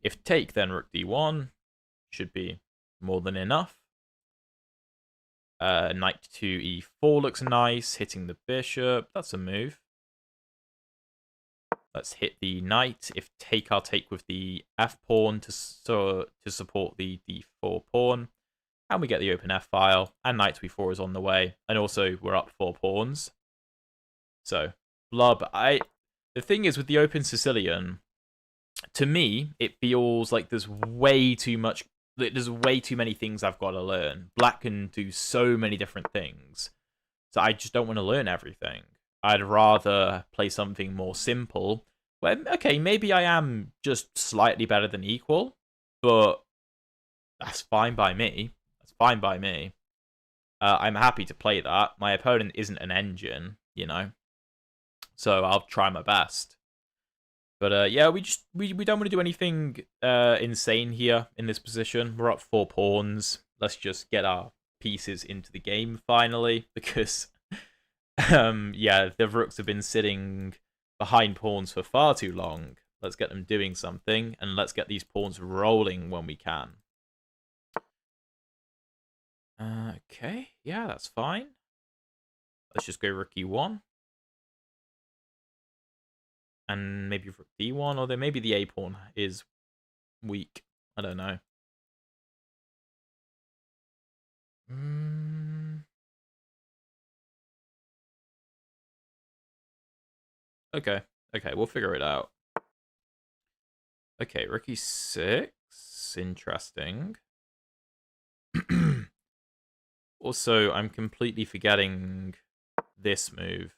if take, then rook d1 should be more than enough. Knight to e4 looks nice, hitting the bishop. That's a move. Let's hit the knight. If take, I'll take with the f pawn to support the d4 pawn. And we get the open f file. And knight to e4 is on the way. And also, we're up 4 pawns. So, blub. The thing is, with the open Sicilian, to me, it feels like there's way too much. There's way too many things I've got to learn. Black can do so many different things. So I just don't want to learn everything. I'd rather play something more simple. Where, okay, maybe I am just slightly better than equal, but that's fine by me. That's fine by me. I'm happy to play that. My opponent isn't an engine, you know. So I'll try my best. But yeah, we don't want to do anything insane here in this position. We're up 4 pawns. Let's just get our pieces into the game finally, because yeah, the rooks have been sitting behind pawns for far too long. Let's get them doing something, and let's get these pawns rolling when we can. Okay, yeah, that's fine. Let's just go rook e1. And maybe rook d1, although maybe the a pawn is weak. I don't know. Okay, we'll figure it out. Okay, rook e6. Interesting. Also, I'm completely forgetting this move,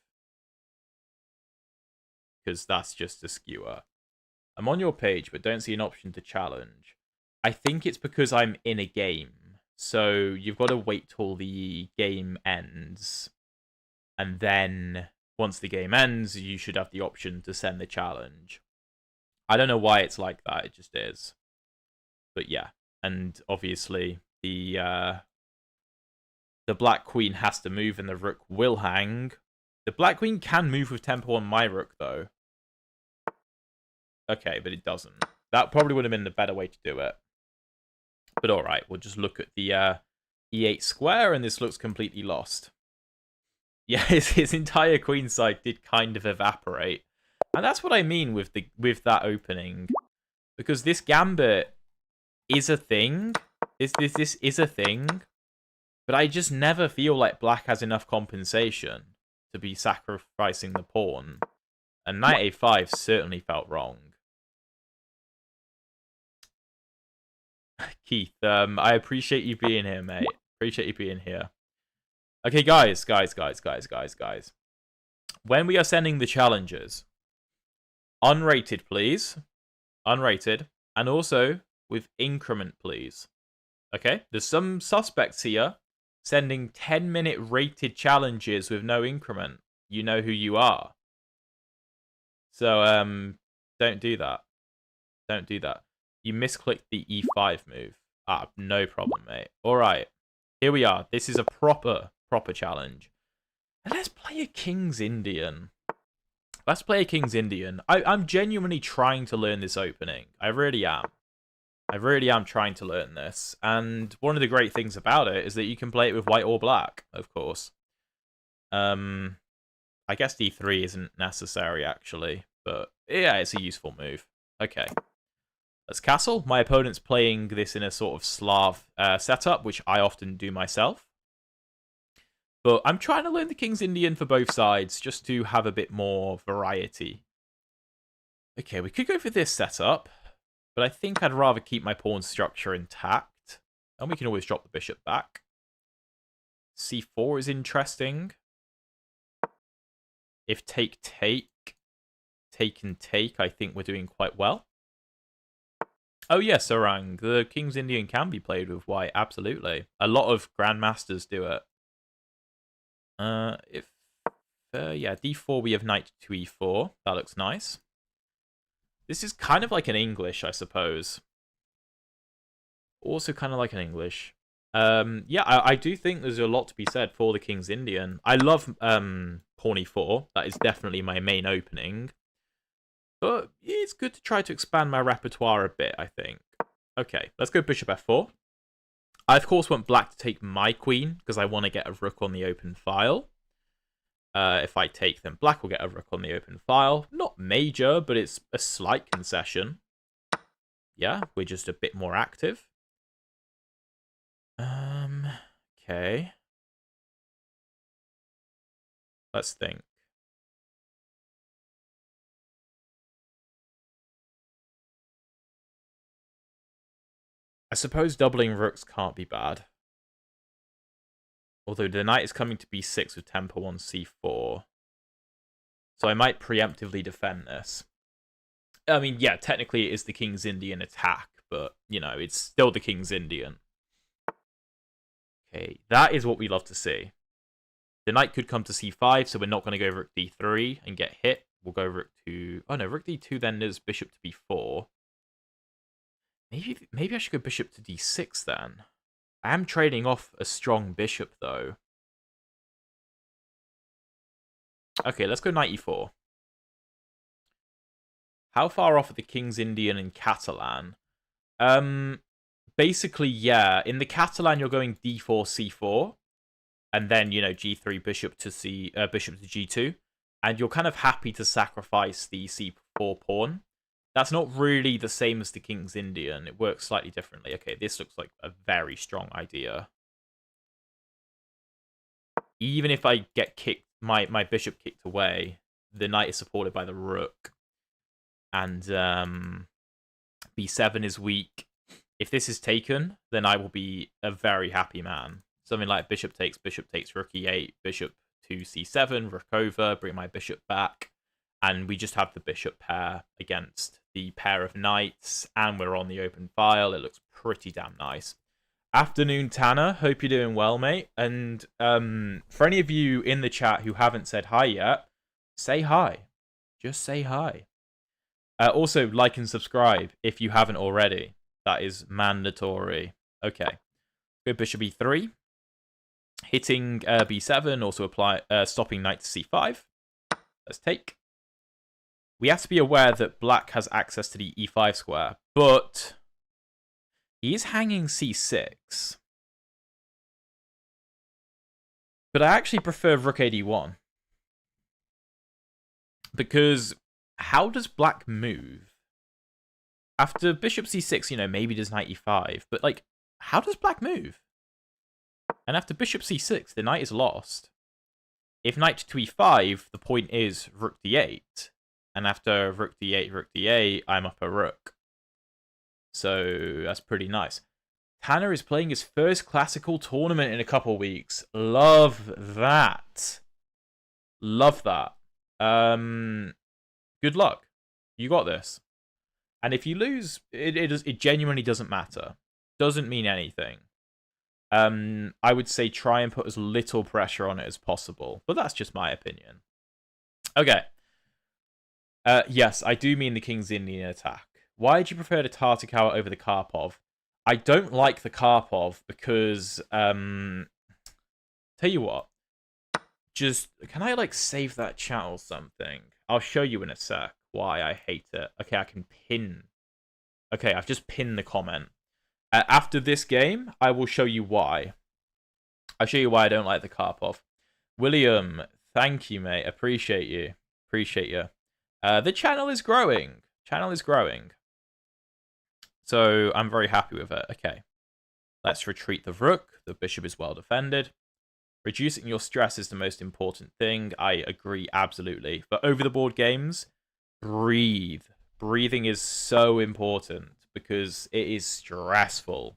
because that's just a skewer. I'm on your page, but don't see an option to challenge. I think it's because I'm in a game. So you've got to wait till the game ends. And then, once the game ends, you should have the option to send the challenge. I don't know why it's like that, it just is. But yeah, and obviously, the black queen has to move and the rook will hang. The black queen can move with tempo on my rook, though. Okay, but it doesn't. That probably would have been the better way to do it. But alright, we'll just look at the e8 square, and this looks completely lost. Yeah, his entire queen side did kind of evaporate. And that's what I mean with that opening. Because this gambit is a thing. This is a thing. But I just never feel like black has enough compensation to be sacrificing the pawn. And knight a5 certainly felt wrong. Keith, I appreciate you being here, mate. Appreciate you being here. Okay, guys. When we are sending the challenges, unrated, please. Unrated. And also with increment, please. Okay? There's some suspects here sending 10-minute rated challenges with no increment. You know who you are. So, don't do that. Don't do that. You misclicked the e5 move. Ah, no problem, mate. Alright. Here we are. This is a proper challenge. And let's play a King's Indian. Let's play a King's Indian. I'm genuinely trying to learn this opening. I really am. I really am trying to learn this. And one of the great things about it is that you can play it with white or black, of course. I guess d3 isn't necessary, actually. But yeah, it's a useful move. Okay. Let's castle. My opponent's playing this in a sort of Slav setup, which I often do myself. But I'm trying to learn the King's Indian for both sides, just to have a bit more variety. Okay, we could go for this setup, but I think I'd rather keep my pawn structure intact. And we can always drop the bishop back. c4 is interesting. If take, and take, I think we're doing quite well. Oh yes, Sarang, the King's Indian can be played with white, absolutely. A lot of grandmasters do it. Yeah, d4 we have knight to e4. That looks nice. This is kind of like an English, I suppose. Also kind of like an English. Yeah, I do think there's a lot to be said for the King's Indian. I love pawn e4. That is definitely my main opening. But it's good to try to expand my repertoire a bit, I think. Okay, let's go bishop f4. I, of course, want black to take my queen, because I want to get a rook on the open file. If I take, then black will get a rook on the open file. Not major, but it's a slight concession. Yeah, we're just a bit more active. Okay. Let's think. I suppose doubling rooks can't be bad. Although the knight is coming to b6 with tempo on c4. So I might preemptively defend this. I mean, yeah, technically it is the King's Indian attack, but, you know, it's still the King's Indian. Okay, that is what we love to see. The knight could come to c5, so we're not going to go rook d3 and get hit. We'll go rook to... Oh, no, rook d2 then is bishop to b4. Maybe I should go bishop to d6 then. I am trading off a strong bishop, though. Okay, let's go knight e4. How far off are the King's Indian and Catalan? Basically, yeah. In the Catalan, you're going d4, c4. And then, you know, g3, bishop to g2. And you're kind of happy to sacrifice the c4 pawn. That's not really the same as the King's Indian. It works slightly differently. Okay, this looks like a very strong idea. Even if I get kicked, my bishop kicked away, the knight is supported by the rook. And b7 is weak. If this is taken, then I will be a very happy man. Something like bishop takes rook e8, bishop to c7, rook over, bring my bishop back. And we just have the bishop pair against the pair of knights, and we're on the open file. It looks pretty damn nice. Afternoon, Tanner. Hope you're doing well, mate. And for any of you in the chat who haven't said hi yet, say hi. Just say hi. Also, like and subscribe if you haven't already. That is mandatory. Okay. Go bishop e3. Hitting b7, also stopping knight to c5. Let's take. We have to be aware that black has access to the e5 square, but he is hanging c6. But I actually prefer rook ad1. Because how does black move? After bishop c6, you know, maybe does knight e5, but like, how does black move? And after bishop c6, the knight is lost. If knight to e5, the point is rook d8. And after rook d8, I'm up a rook. So that's pretty nice. Tanner is playing his first classical tournament in a couple weeks. Love that. Love that. Good luck. You got this. And if you lose, it genuinely doesn't matter. Doesn't mean anything. I would say try and put as little pressure on it as possible. But that's just my opinion. Okay. Yes, I do mean the King's Indian attack. Why do you prefer the Tartakower over the Karpov? I don't like the Karpov because, tell you what, just, can I, like, save that chat or something? I'll show you in a sec why I hate it. Okay, I can pin. Okay, I've just pinned the comment. After this game, I will show you why. I'll show you why I don't like the Karpov. William, thank you, mate. Appreciate you. Appreciate you. The channel is growing. Channel is growing. So I'm very happy with it. Okay. Let's retreat the rook. The bishop is well defended. Reducing your stress is the most important thing. I agree absolutely. But over the board games, breathe. Breathing is so important because it is stressful.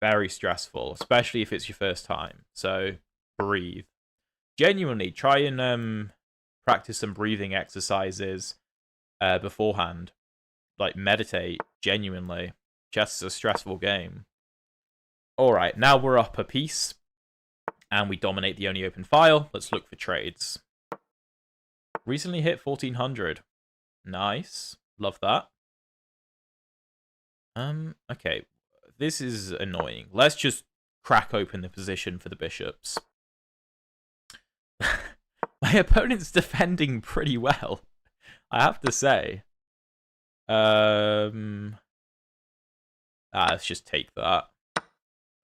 Very stressful, especially if it's your first time. So breathe. Genuinely, try and practice some breathing exercises beforehand. Like, meditate, genuinely. Chess is a stressful game. Alright, now we're up a piece. And we dominate the only open file. Let's look for trades. Recently hit 1400. Nice. Love that. Okay. This is annoying. Let's just crack open the position for the bishops. My opponent's defending pretty well, I have to say. Let's just take that.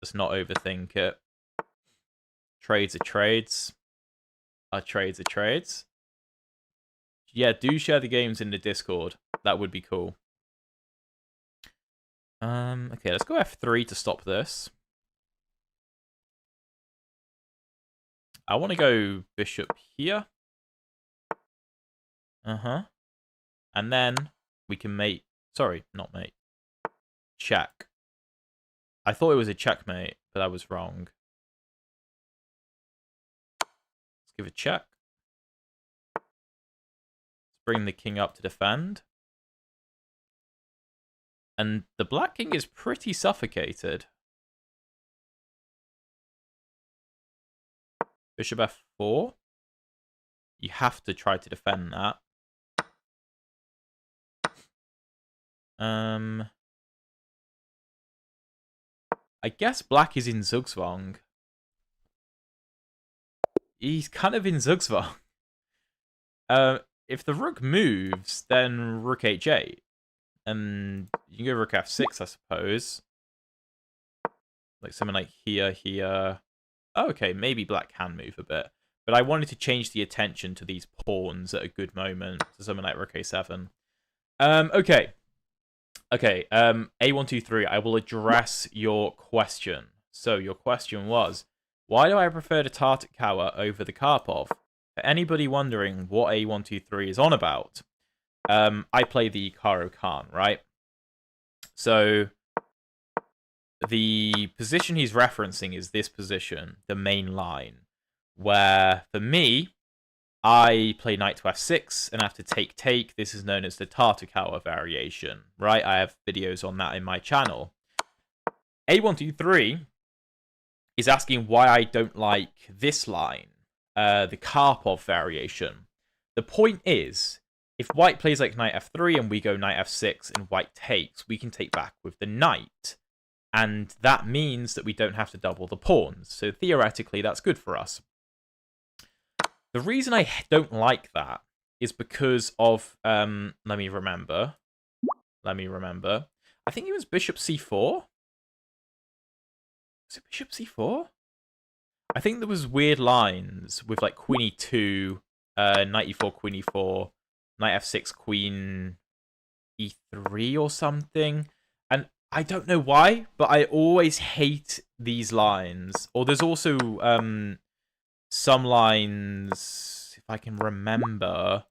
Let's not overthink it. Trades are trades. Our trades are trades. Yeah, do share the games in the Discord. That would be cool. Okay, let's go F3 to stop this. I want to go bishop here. And then we can mate. Sorry, not mate. Check. I thought it was a checkmate, but I was wrong. Let's give a check. Let's bring the king up to defend. And the black king is pretty suffocated. Bishop F4. You have to try to defend that. I guess black is in Zugzwang. He's kind of in Zugzwang. If the rook moves, then rook h8. And you can go rook f6, I suppose. Like something like here, here. Oh, okay, maybe black can move a bit. But I wanted to change the attention to these pawns at a good moment. So something like rook a7. Okay. Okay, A123, I will address your question. So your question was, why do I prefer the Tartakower over the Karpov? For anybody wondering what A123 is on about, I play the Caro-Kann, right? So the position he's referencing is this position, the main line, where for me, I play knight to f6 and have to take. This is known as the Tartakower variation, right? I have videos on that in my channel. A123 is asking why I don't like this line, the Karpov variation. The point is, if white plays like knight f3 and we go knight f6 and white takes, we can take back with the knight. And that means that we don't have to double the pawns. So theoretically, that's good for us. The reason I don't like that is because of, let me remember. I think it was bishop c4. Was it bishop c4? I think there was weird lines with like queen e2, knight e4, queen e4, knight f6, queen e3 or something. And I don't know why, but I always hate these lines. Or there's also some lines, if I can remember,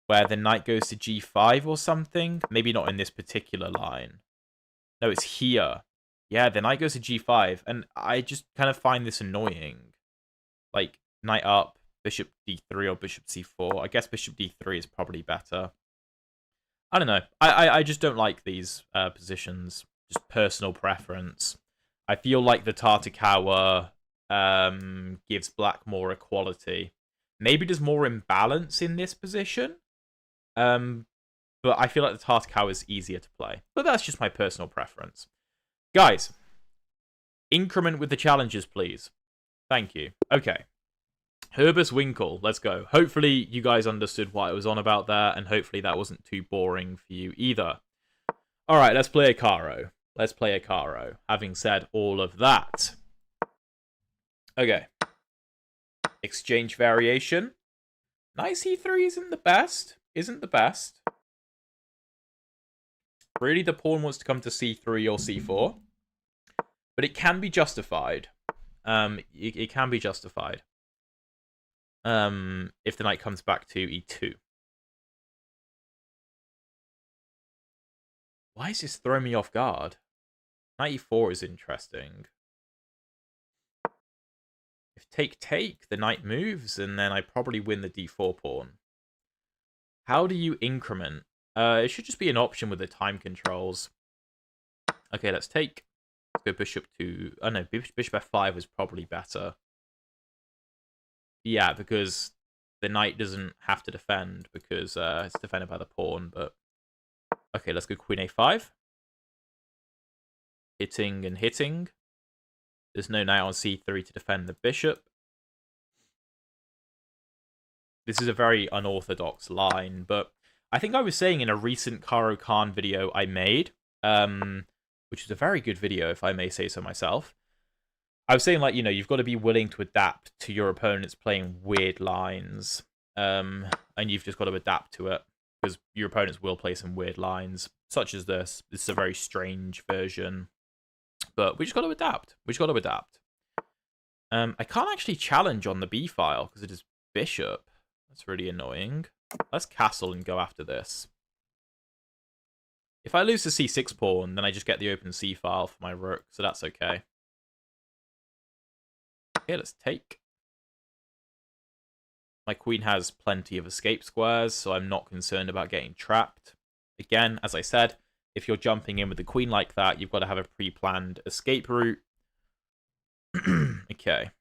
where the knight goes to g5 or something. Maybe not in this particular line. No, it's here. Yeah, the knight goes to g5, and I just kind of find this annoying. Like, knight up, bishop d3 or bishop c4. I guess bishop d3 is probably better. I don't know. I just don't like these positions. Just personal preference. I feel like the Tartakower gives black more equality. Maybe there's more imbalance in this position. But I feel like the Tartakower is easier to play. But that's just my personal preference. Guys, increment with the challenges, please. Thank you. Okay. Herbus Winkle, let's go. Hopefully you guys understood what I was on about there, and hopefully that wasn't too boring for you either. Alright, let's play a Caro. Let's play a Caro. Having said all of that. Okay. Exchange variation. Knight c3 isn't the best. Really, the pawn wants to come to c3 or c4. But it can be justified. It can be justified. If the knight comes back to e2. Why is this throwing me off guard? Knight e4 is interesting. If take, the knight moves, and then I probably win the d4 pawn. How do you increment? It should just be an option with the time controls. Okay, let's take. Let's go bishop to... Oh no, bishop f5 was probably better. Yeah, because the knight doesn't have to defend, because it's defended by the pawn, but... Okay, let's go queen a5. Hitting and hitting. There's no knight on c3 to defend the bishop. This is a very unorthodox line, but I think I was saying in a recent Karo Khan video I made, which is a very good video, if I may say so myself. I was saying, like, you know, you've got to be willing to adapt to your opponents playing weird lines. And you've just got to adapt to it, because your opponents will play some weird lines, such as this. This is a very strange version, but we just got to adapt. We just got to adapt. I can't actually challenge on the B file, because it is bishop. That's really annoying. Let's castle and go after this. If I lose the c6 pawn, then I just get the open c file for my rook, so that's okay. Okay, let's take. My queen has plenty of escape squares, so I'm not concerned about getting trapped. Again, as I said, if you're jumping in with the queen like that, you've got to have a pre-planned escape route. Okay.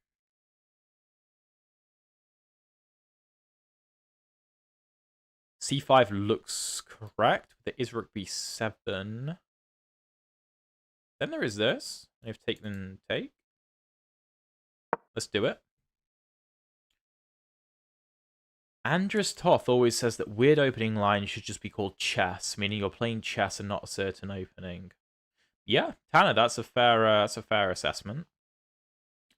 c5 looks correct. There is rook b7. Then there is this. I have taken take. Let's do it. Andres Toth always says that weird opening lines should just be called chess, meaning you're playing chess and not a certain opening. Yeah, Tanner, that's a fair assessment.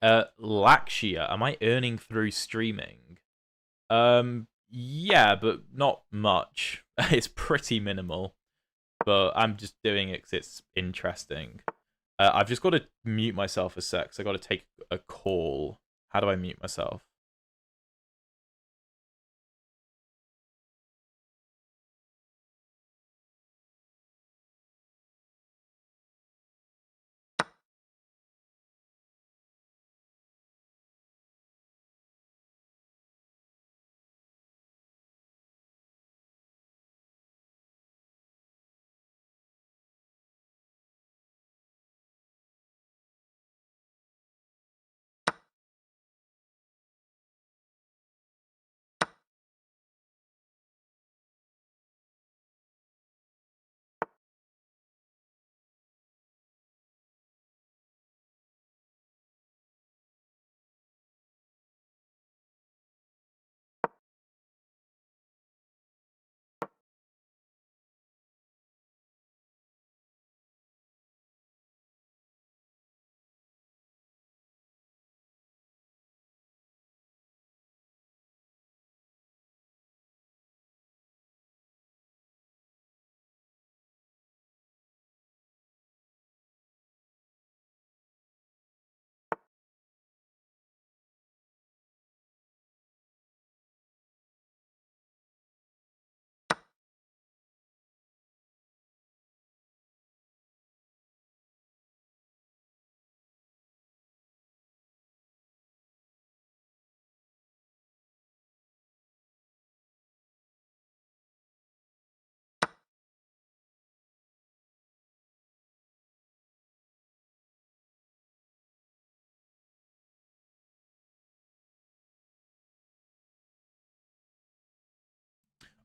Lakshya, am I earning through streaming? Yeah, but not much. It's pretty minimal, but I'm just doing it because it's interesting. I've just got to mute myself a sec, so I've got to take a call. How do I mute myself?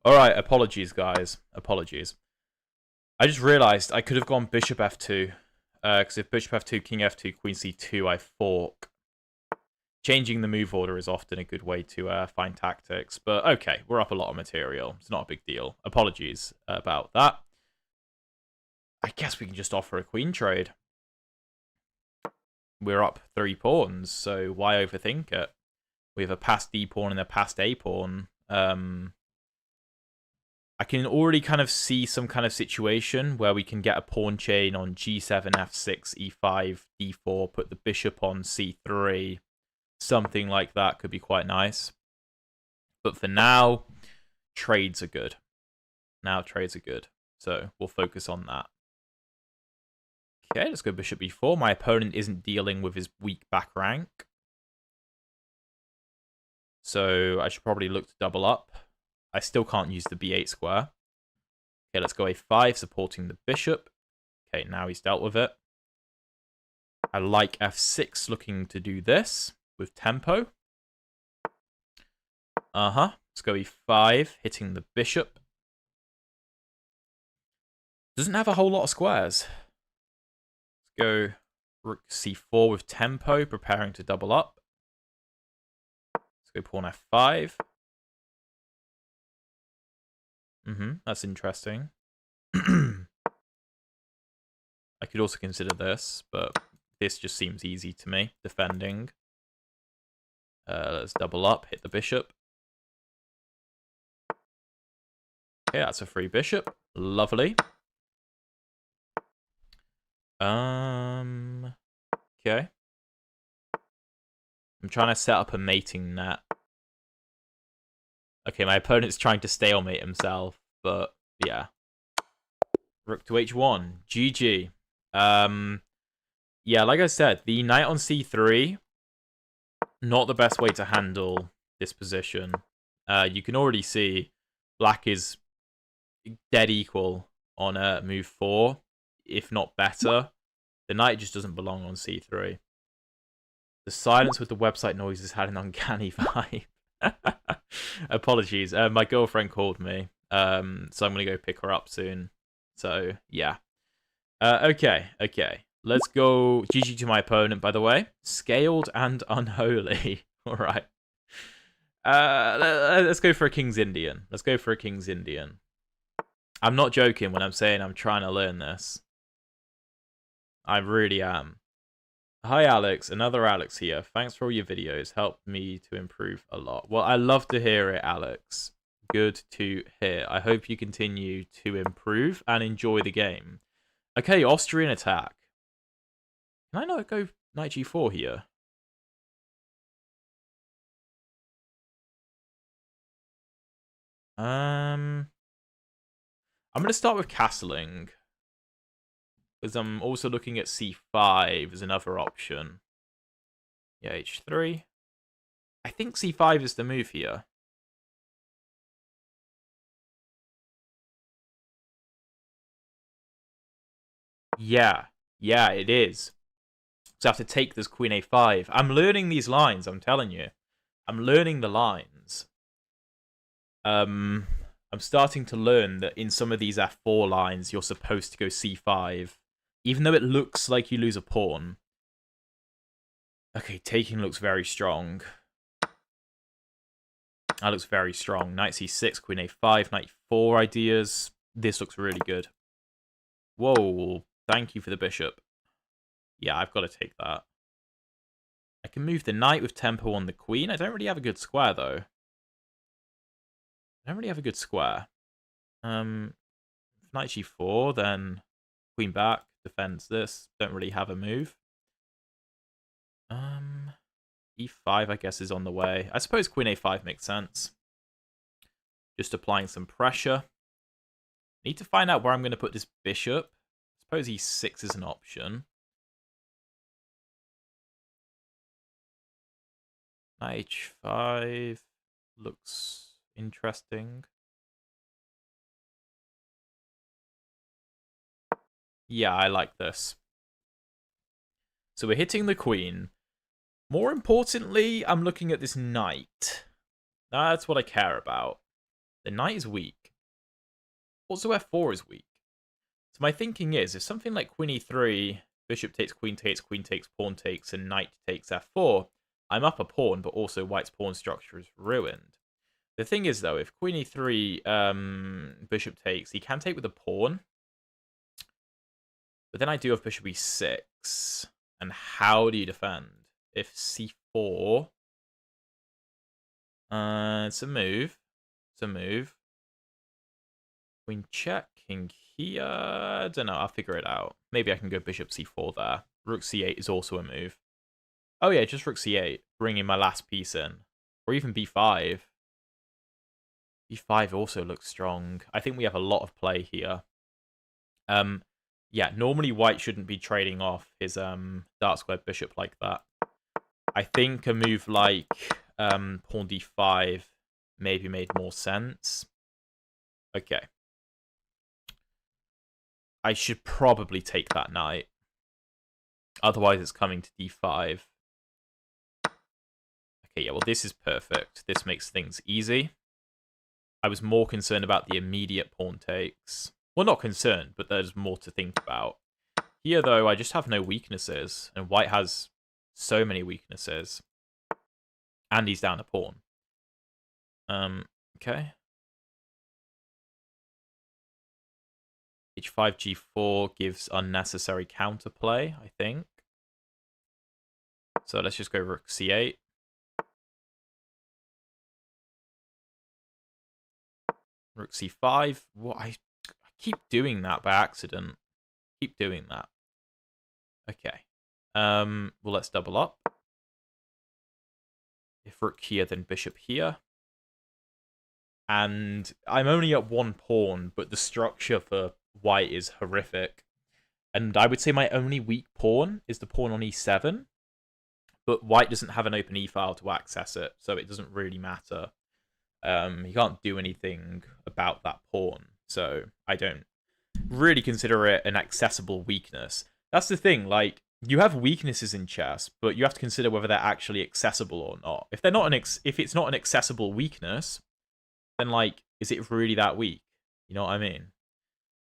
Alright, apologies, guys. Apologies. I just realized I could have gone bishop f2. Because if bishop f2, king f2, queen c2, I fork. Changing the move order is often a good way to find tactics. But okay, we're up a lot of material. It's not a big deal. Apologies about that. I guess we can just offer a queen trade. We're up 3 pawns, so why overthink it? We have a passed d pawn and a passed a pawn. I can already kind of see some kind of situation where we can get a pawn chain on g7, f6, e5, d4, put the bishop on c3. Something like that could be quite nice. But for now, trades are good. Now trades are good. So we'll focus on that. Okay, let's go bishop b4. My opponent isn't dealing with his weak back rank. So I should probably look to double up. I still can't use the b8 square. Okay, let's go a5, supporting the bishop. Okay, now he's dealt with it. I like f6, looking to do this with tempo. Let's go e5, hitting the bishop. Doesn't have a whole lot of squares. Let's go rook c4 with tempo, preparing to double up. Let's go pawn f5. That's interesting. I could also consider this, but this just seems easy to me, defending. Let's double up, hit the bishop. Okay, that's a free bishop. Lovely. Okay. I'm trying to set up a mating net. Okay, my opponent's trying to stalemate himself, but yeah. Rook to h1. GG. Yeah, like I said, the knight on c3, not the best way to handle this position. You can already see black is dead equal on move 4, if not better. The knight just doesn't belong on c3. The silence with the website noises had an uncanny vibe. Apologies. My girlfriend called me, so I'm going to go pick her up soon. So, yeah. Okay. Let's go. GG to my opponent, by the way. Scaled and unholy. All right. Let's go for a King's Indian. I'm not joking when I'm saying I'm trying to learn this. I really am. Hi, Alex. Another Alex here. Thanks for all your videos. Helped me to improve a lot. Well, I love to hear it, Alex. Good to hear. I hope you continue to improve and enjoy the game. Okay, Austrian attack. Can I not go knight g4 here? I'm going to start with castling, because I'm also looking at c5 as another option. Yeah, h3. I think c5 is the move here. Yeah, it is. So I have to take this queen a5. I'm learning these lines, I'm telling you. I'm learning the lines. I'm starting to learn that in some of these f4 lines, you're supposed to go c5. Even though it looks like you lose a pawn. Okay, taking looks very strong. That looks very strong. Knight c6, queen a5, knight 4 ideas. This looks really good. Whoa, thank you for the bishop. Yeah, I've got to take that. I can move the knight with tempo on the queen. I don't really have a good square, though. I don't really have a good square. Knight g4, then queen back, defends this. Don't really have a move. e5, I guess, is on the way. I suppose queen a5 makes sense. Just applying some pressure. Need to find out where I'm going to put this bishop. I suppose e6 is an option. Knight h5 looks interesting. Yeah, I like this. So we're hitting the queen. More importantly, I'm looking at this knight. That's what I care about. The knight is weak. Also, f4 is weak. So my thinking is, if something like queen e3, bishop takes, queen takes, pawn takes, and knight takes f4, I'm up a pawn, but also white's pawn structure is ruined. The thing is, though, if queen e3, bishop takes, he can take with a pawn. But then I do have bishop e6. And how do you defend? If c4... it's a move. Queen check, king here. I don't know, I'll figure it out. Maybe I can go bishop c4 there. Rook c8 is also a move. Oh yeah, just rook c8, bringing my last piece in. Or even b5. b5 also looks strong. I think we have a lot of play here. Yeah, normally white shouldn't be trading off his dark squared bishop like that. I think a move like pawn d5 maybe made more sense. Okay. I should probably take that knight. Otherwise, it's coming to d5. Okay, yeah, well, this is perfect. This makes things easy. I was more concerned about the immediate pawn takes. Well, not concerned, but there's more to think about. Here, though, I just have no weaknesses, and white has so many weaknesses. And he's down a pawn. Okay. H5, G4 gives unnecessary counterplay, I think. So let's just go Rook C8. Rook C5. What? I keep doing that by accident. Keep doing that. Okay. Well, let's double up. If Rook here, then Bishop here. And I'm only at one pawn, but the structure for white is horrific. And I would say my only weak pawn is the pawn on E7. But white doesn't have an open E-file to access it, so it doesn't really matter. He can't do anything about that pawn, so I don't really consider it an accessible weakness. That's the thing, like, you have weaknesses in chess, but you have to consider whether they're actually accessible or not. If they're not if it's not an accessible weakness, then, like, is it really that weak? You know what I mean?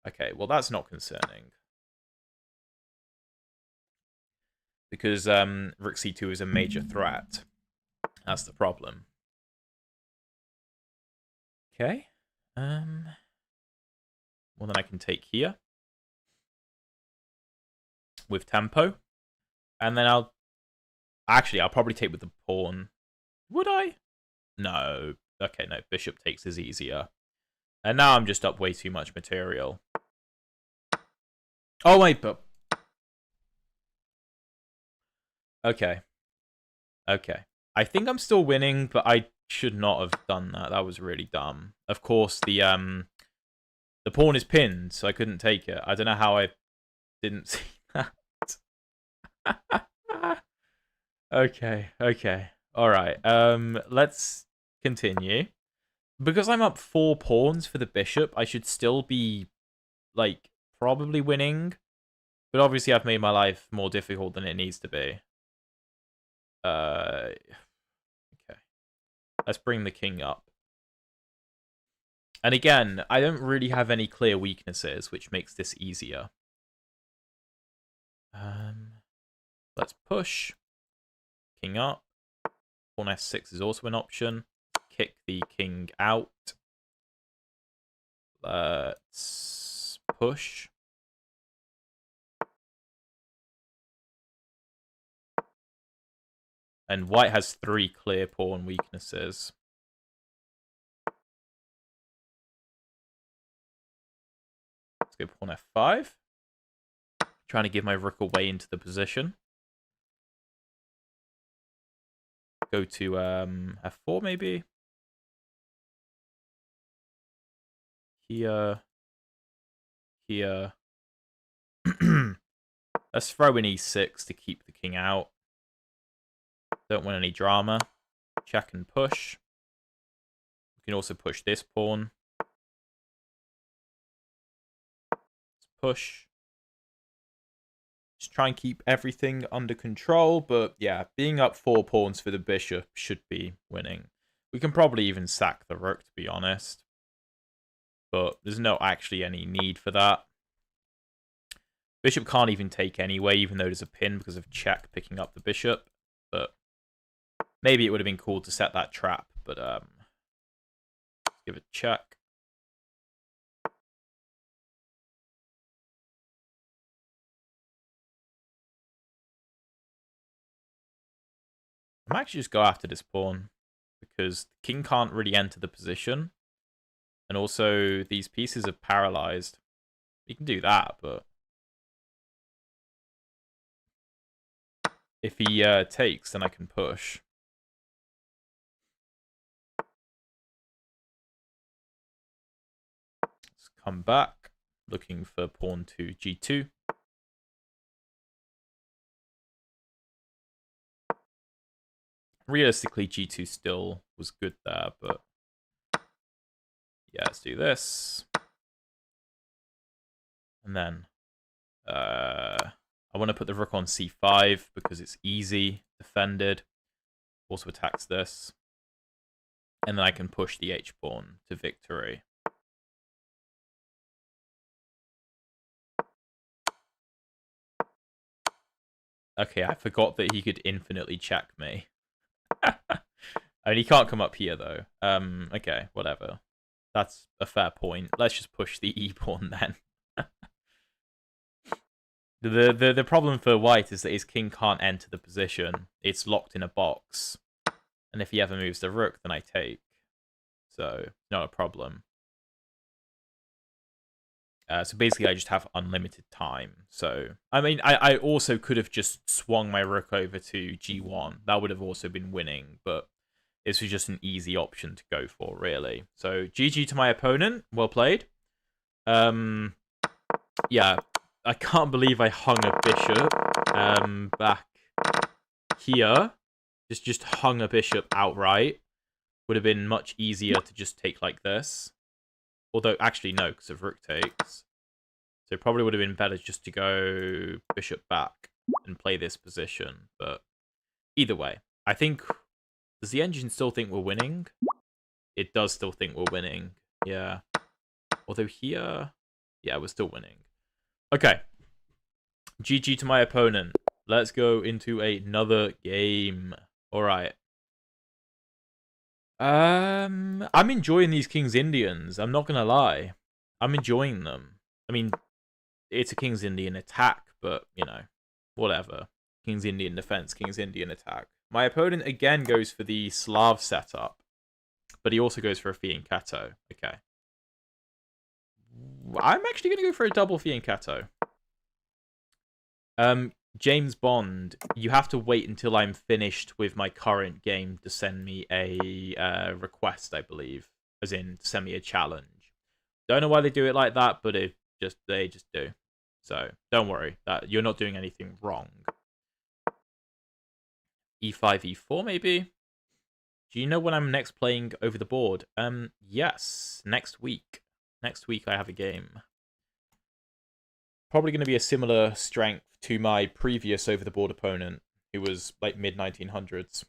Okay, well, that's not concerning. Because Rook C2 is a major threat. That's the problem. Okay. Well, then I can take here. With tempo. And then I'll probably take with the pawn. Would I? No. Okay, no. Bishop takes is easier. And now I'm just up way too much material. Oh, wait, but... Okay. Okay. I think I'm still winning, but I should not have done that. That was really dumb. Of course, the pawn is pinned, so I couldn't take it. I don't know how I didn't see that. Okay. Alright. Let's continue. Because I'm up 4 pawns for the bishop, I should still be, like, probably winning. But obviously I've made my life more difficult than it needs to be. Okay. Let's bring the king up. And again, I don't really have any clear weaknesses, which makes this easier. Let's push. King up. Pawn f6 is also an option. Kick the king out. Let's push. And white has 3 clear pawn weaknesses. Let's go pawn f5. Trying to give my rook away into the position. Go to f4 maybe. Here. Here. Let's throw in e6 to keep the king out. Don't want any drama. Check and push. We can also push this pawn. Let's push. Just try and keep everything under control, but yeah, being up 4 pawns for the bishop should be winning. We can probably even sack the rook, to be honest. But there's not actually any need for that. Bishop can't even take anyway, even though there's a pin because of check picking up the bishop. But maybe it would have been cool to set that trap, but let's give it a check. I might actually just go after this pawn, because the king can't really enter the position. And also, these pieces are paralyzed. You can do that, but... if he takes, then I can push. Let's come back, looking for pawn to g2. Realistically, g2 still was good there, but... yeah, let's do this. And then... I want to put the rook on c5 because it's easy, defended. Also attacks this. And then I can push the h-pawn to victory. Okay, I forgot that he could infinitely check me. I mean, he can't come up here, though. Okay, whatever. That's a fair point. Let's just push the e-pawn then. The problem for white is that his king can't enter the position. It's locked in a box. And if he ever moves the rook, then I take. So, not a problem. So basically, I just have unlimited time. So, I mean, I also could have just swung my rook over to g1. That would have also been winning, but this was just an easy option to go for, really. So, GG to my opponent. Well played. Yeah, I can't believe I hung a bishop back here. Just hung a bishop outright. Would have been much easier to just take like this. Although, actually, no, because of rook takes. So it probably would have been better just to go bishop back and play this position. But either way, I think... Does the engine still think we're winning? It does still think we're winning. Yeah. Although here... Yeah, we're still winning. Okay. GG to my opponent. Let's go into another game. Alright. I'm enjoying these King's Indians. I'm not gonna lie. I'm enjoying them. I mean, it's a King's Indian attack, but, you know, whatever. King's Indian defense, King's Indian attack. My opponent again goes for the Slav setup, but he also goes for a fianchetto. Okay. I'm actually gonna go for a double fianchetto. James Bond, you have to wait until I'm finished with my current game to send me a request, I believe. As in, send me a challenge. Don't know why they do it like that, but they just do. So, don't worry. You're not doing anything wrong. E5, E4, maybe? Do you know when I'm next playing over the board? Yes. Next week. Next week I have a game. Probably going to be a similar strength to my previous over-the-board opponent, who was like mid-1900s.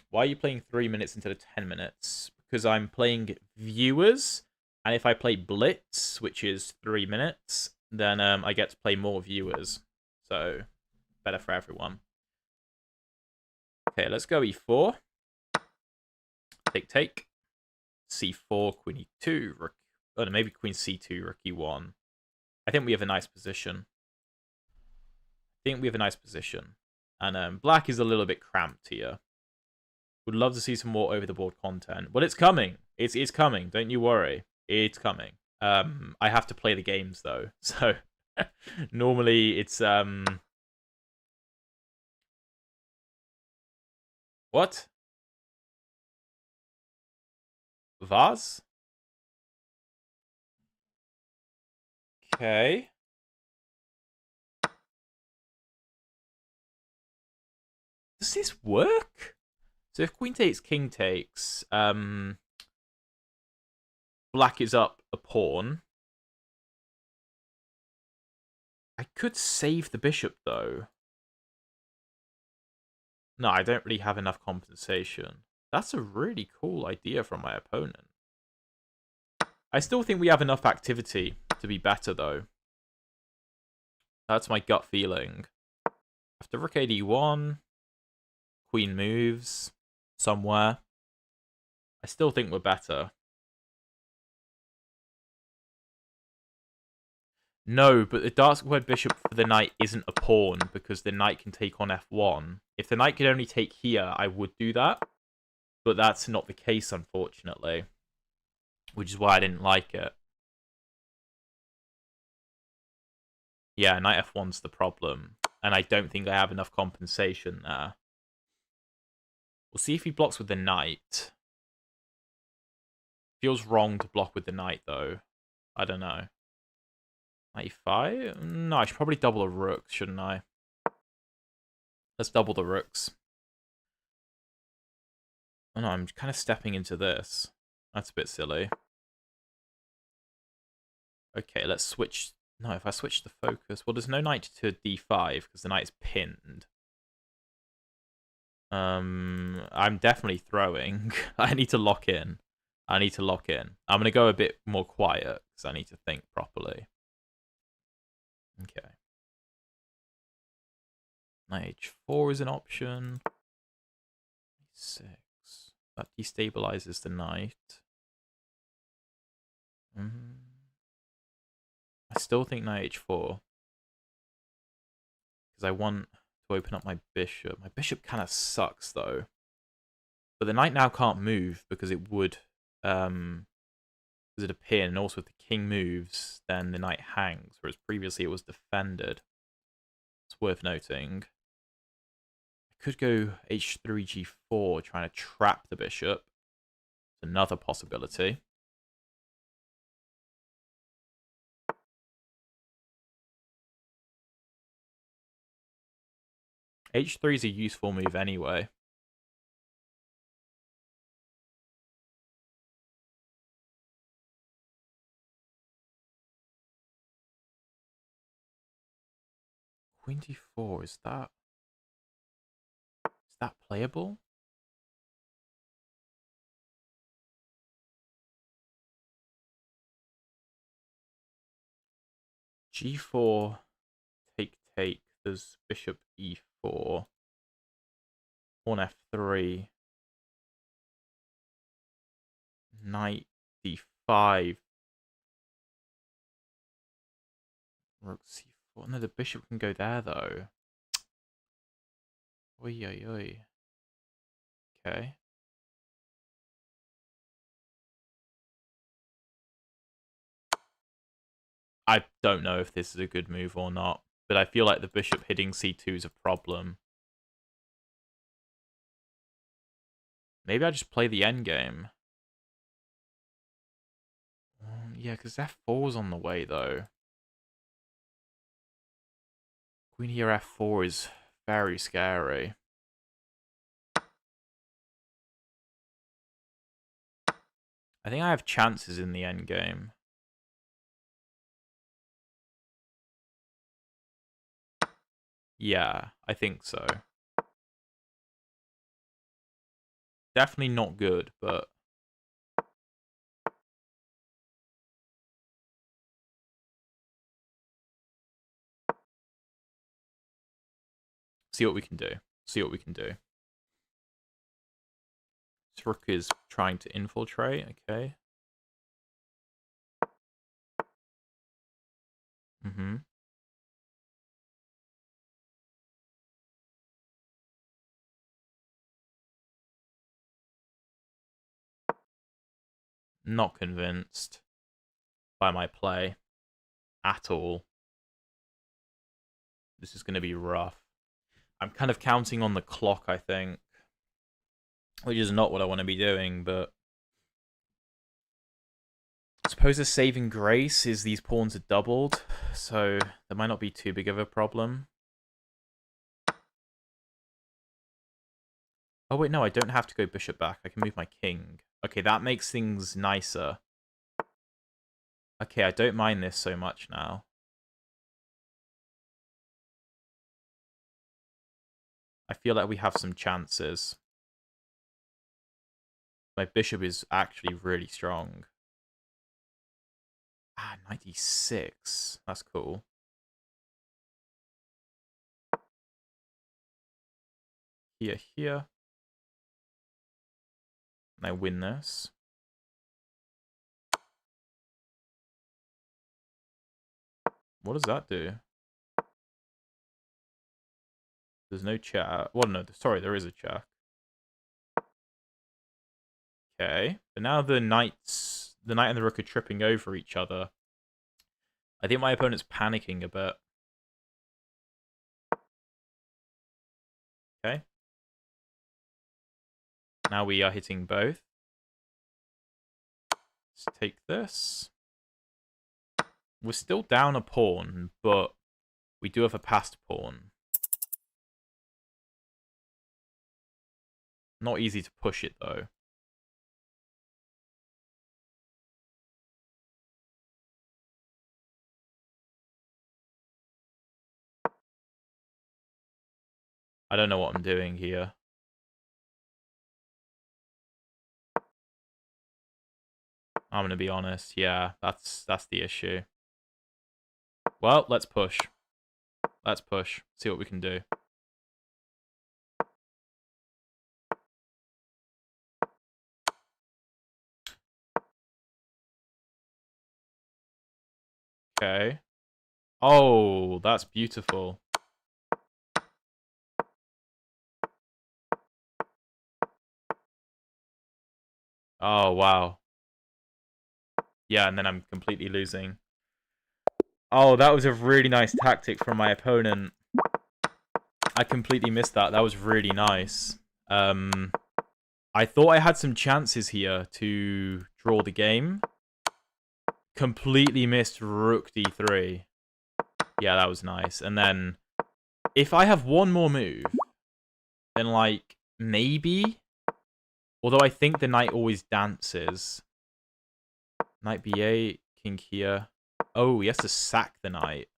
Why are you playing 3 minutes instead of 10 minutes? Because I'm playing viewers, and if I play blitz, which is 3 minutes, then I get to play more viewers. So, better for everyone. Okay, let's go e4. Take. c4, queen e2, rook... Oh, no, maybe queen c2, rook e1. I think we have a nice position. And black is a little bit cramped here. Would love to see some more over-the-board content. Well, it's coming. It's coming. Don't you worry. It's coming. I have to play the games, though. So, normally it's... What? Vase? Okay. Does this work? So if queen takes, king takes, black is up a pawn. I could save the bishop, though. No, I don't really have enough compensation. That's a really cool idea from my opponent. I still think we have enough activity to be better, though. That's my gut feeling. After rook ad1, queen moves somewhere. I still think we're better. No, but the dark squared bishop for the knight isn't a pawn because the knight can take on f1. If the knight could only take here, I would do that. But that's not the case, unfortunately. Which is why I didn't like it. Yeah, knight f1's the problem. And I don't think I have enough compensation there. We'll see if he blocks with the knight. Feels wrong to block with the knight, though. I don't know. Knight e5? No, I should probably double the rooks, shouldn't I? Let's double the rooks. Oh no, I'm kind of stepping into this. That's a bit silly. Okay, let's switch. No, if I switch the focus... Well, there's no knight to d5 because the knight is pinned. I'm definitely throwing. I need to lock in. I'm going to go a bit more quiet because I need to think properly. Okay. Knight h4 is an option. 6. That destabilizes the knight. I still think knight h4. Because I want to open up my bishop. My bishop kind of sucks, though. But the knight now can't move because it would... because it a pin, and also if the king moves, then the knight hangs, whereas previously it was defended. It's worth noting. I could go h3, g4, trying to trap the bishop. It's another possibility. h3 is a useful move anyway. Queen d4, is that playable? g4, take, there's bishop e4, pawn f3, knight d5, rook c4. No, the bishop can go there, though. Oi, oi, oi. Okay. I don't know if this is a good move or not, but I feel like the bishop hitting c2 is a problem. Maybe I just play the endgame. Yeah, because f4's on the way, though. Queen here f4 is very scary. I think I have chances in the endgame. Yeah, I think so. Definitely not good, but... see what we can do. See what we can do. This rook is trying to infiltrate, okay. Mm-hmm. Not convinced by my play at all. This is going to be rough. I'm kind of counting on the clock, I think. Which is not what I want to be doing, but... I suppose the saving grace is these pawns are doubled, so that might not be too big of a problem. Oh wait, no, I don't have to go bishop back. I can move my king. Okay, that makes things nicer. Okay, I don't mind this so much now. I feel like we have some chances. My bishop is actually really strong. Ah, 96. That's cool. Here. And I win this. What does that do? There's no check. Well, no, sorry, there is a check. Okay. But now the knight and the rook are tripping over each other. I think my opponent's panicking a bit. Okay. Now we are hitting both. Let's take this. We're still down a pawn, but we do have a passed pawn. Not easy to push it, though. I don't know what I'm doing here. I'm going to be honest. Yeah, that's the issue. Well, let's push. Let's push. See what we can do. Okay. Oh, that's beautiful. Oh, wow. Yeah, and then I'm completely losing. Oh, that was a really nice tactic from my opponent. I completely missed that. That was really nice. I thought I had some chances here to draw the game. Completely missed rook d3. Yeah, that was nice. And then, if I have one more move, then, like, maybe? Although I think the knight always dances. Knight b8, king here. Oh, he has to sack the knight.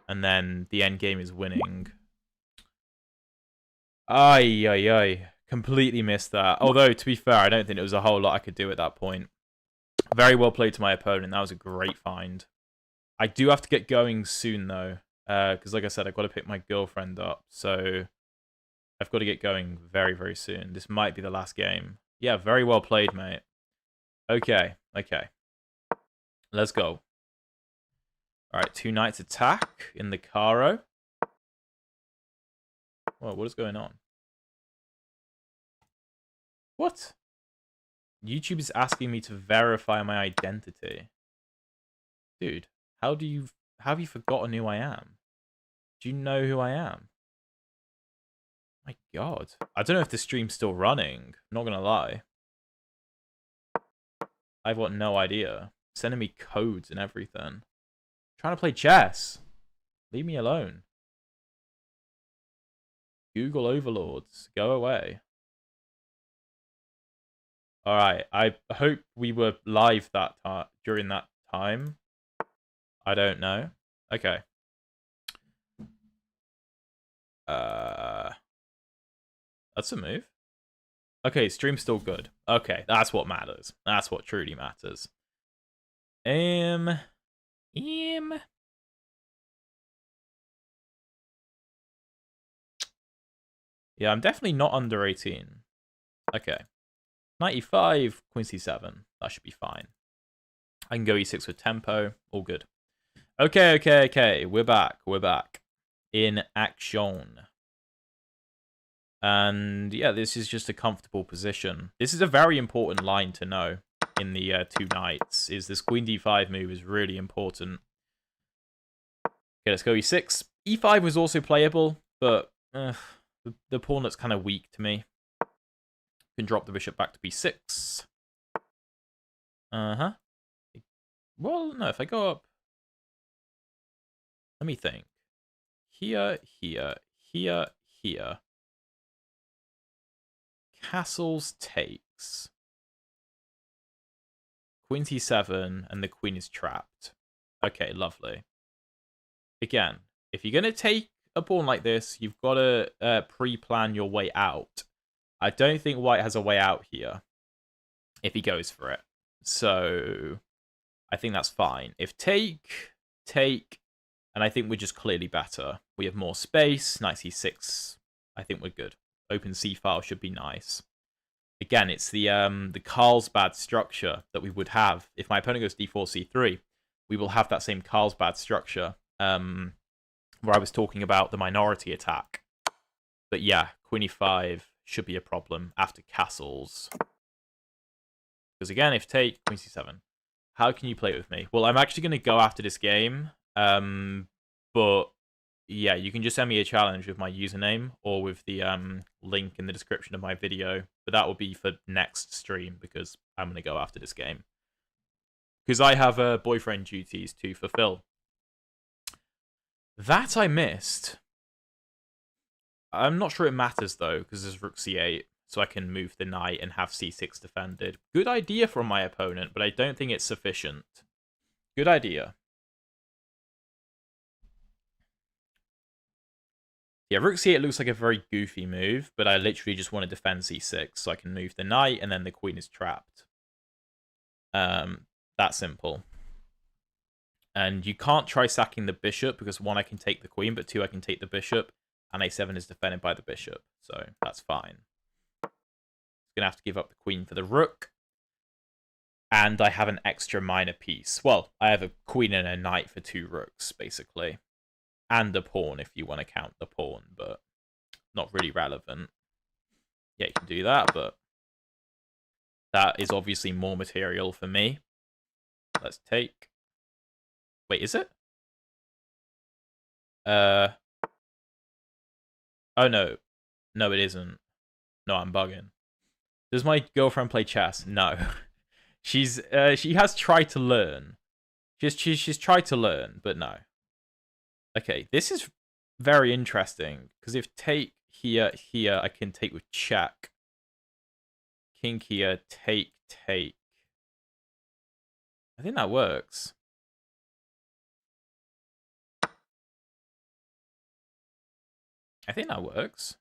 And then the endgame is winning. Ay, ay, ay. Completely missed that. Although, to be fair, I don't think there was a whole lot I could do at that point. Very well played to my opponent. That was a great find. I do have to get going soon, though. Because, like I said, I've got to pick my girlfriend up. So, I've got to get going very, very soon. This might be the last game. Yeah, very well played, mate. Okay, okay. Let's go. Alright, 2 knights attack in the Caro. Whoa, what is going on? What? YouTube is asking me to verify my identity. Dude, how have you forgotten who I am? Do you know who I am? My god. I don't know if the stream's still running. I'm not gonna lie. I've got no idea. Sending me codes and everything. I'm trying to play chess. Leave me alone. Google overlords, go away. Alright, I hope we were live that during that time. I don't know. Okay. That's a move. Okay, stream's still good. Okay, that's what matters. That's what truly matters. Yeah, I'm definitely not under 18. Okay. 95, queen c7. That should be fine. I can go e6 with tempo. All good. Okay, okay, okay. We're back. We're back. In action. And yeah, this is just a comfortable position. This is a very important line to know in the 2 knights. Is this queen d5 move is really important. Okay, let's go e6. e5 was also playable, but the pawn that's kind of weak to me. Can drop the bishop back to b6. Uh-huh. Well, no, if I go up... Let me think. Here, here, here, here. Castles takes. Queen c7, and the queen is trapped. Okay, lovely. Again, if you're going to take a pawn like this, you've got to pre-plan your way out. I don't think white has a way out here, if he goes for it. So, I think that's fine. If take, and I think we're just clearly better. We have more space, knight c6, I think we're good. Open c-file should be nice. Again, it's the Carlsbad structure that we would have. If my opponent goes d4, c3, we will have that same Carlsbad structure where I was talking about the minority attack. But yeah, queen e5 should be a problem after castles. Because again, if take, queen c7, how can you play it with me? Well, I'm actually going to go after this game. But yeah, you can just send me a challenge with my username or with the link in the description of my video. But that will be for next stream because I'm going to go after this game. Because I have boyfriend duties to fulfill. That I missed. I'm not sure it matters though, because there's rook c8, so I can move the knight and have c6 defended. Good idea from my opponent, but I don't think it's sufficient. Good idea. Yeah, rook c8 looks like a very goofy move, but I literally just want to defend c6 so I can move the knight and then the queen is trapped. That simple. And you can't try sacking the bishop because 1, I can take the queen, but 2, I can take the bishop, and a7 is defended by the bishop, so that's fine. Gonna have to give up the queen for the rook. And I have an extra minor piece. Well, I have a queen and a knight for 2 rooks, basically. And a pawn, if you want to count the pawn, but not really relevant. Yeah, you can do that, but that is obviously more material for me. Let's take... Wait, is it? Oh, no. No, it isn't. No, I'm bugging. Does my girlfriend play chess? No. She has tried to learn. She's tried to learn, but no. Okay, this is very interesting, because if take here, I can take with check. King here, take. I think that works. I think that works.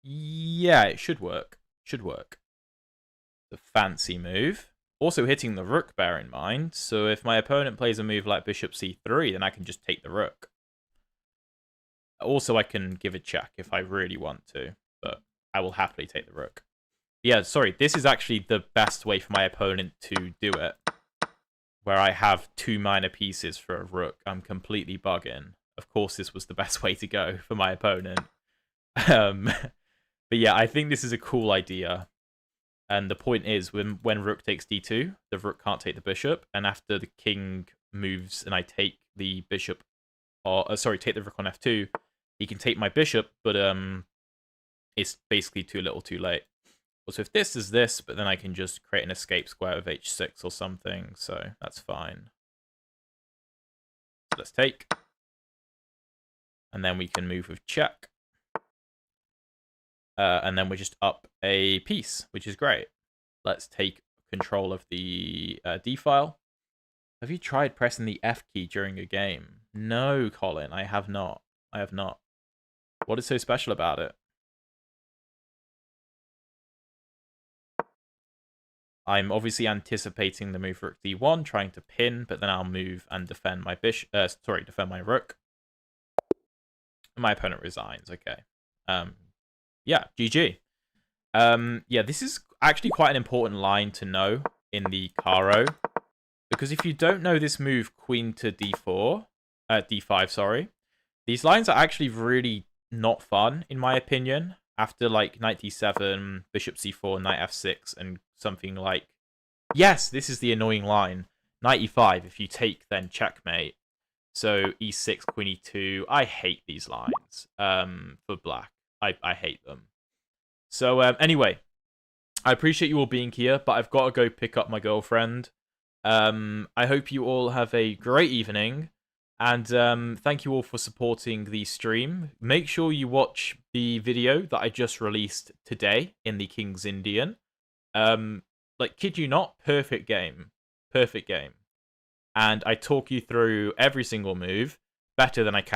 Yeah, it should work. Should work. The fancy move. Also hitting the rook, bear in mind. So if my opponent plays a move like bishop c3, then I can just take the rook. Also, I can give a check if I really want to, but I will happily take the rook. Yeah, sorry, this is actually the best way for my opponent to do it, where I have 2 minor pieces for a rook. I'm completely bugging. Of course, this was the best way to go for my opponent. But yeah, I think this is a cool idea. And the point is, when rook takes d2, the rook can't take the bishop, and after the king moves and I take the bishop, or take the rook on f2, he can take my bishop, but it's basically too little too late. Also, if this is this, but then I can just create an escape square with h6 or something, so that's fine. So let's take. And then we can move with check. And then we're just up a piece, which is great. Let's take control of the D file. Have you tried pressing the F key during a game? No, Colin, I have not. I have not. What is so special about it? I'm obviously anticipating the move rook d1, trying to pin, but then I'll move and defend my bishop. Defend my rook. My opponent resigns. Okay. Yeah, GG. Yeah, this is actually quite an important line to know in the Caro, because if you don't know this move, queen to d4, d5, sorry, these lines are actually really not fun, in my opinion. After like knight d7, bishop c4, knight f6, and something like, yes, this is the annoying line, knight e5. If you take, then checkmate. So e6, queen e2. I hate these lines for black. I hate them. So anyway, I appreciate you all being here, but I've got to go pick up my girlfriend. I hope you all have a great evening, and thank you all for supporting the stream. Make sure you watch the video that I just released today in the King's Indian. Like, kid you not, perfect game. Perfect game. And I talk you through every single move better than I can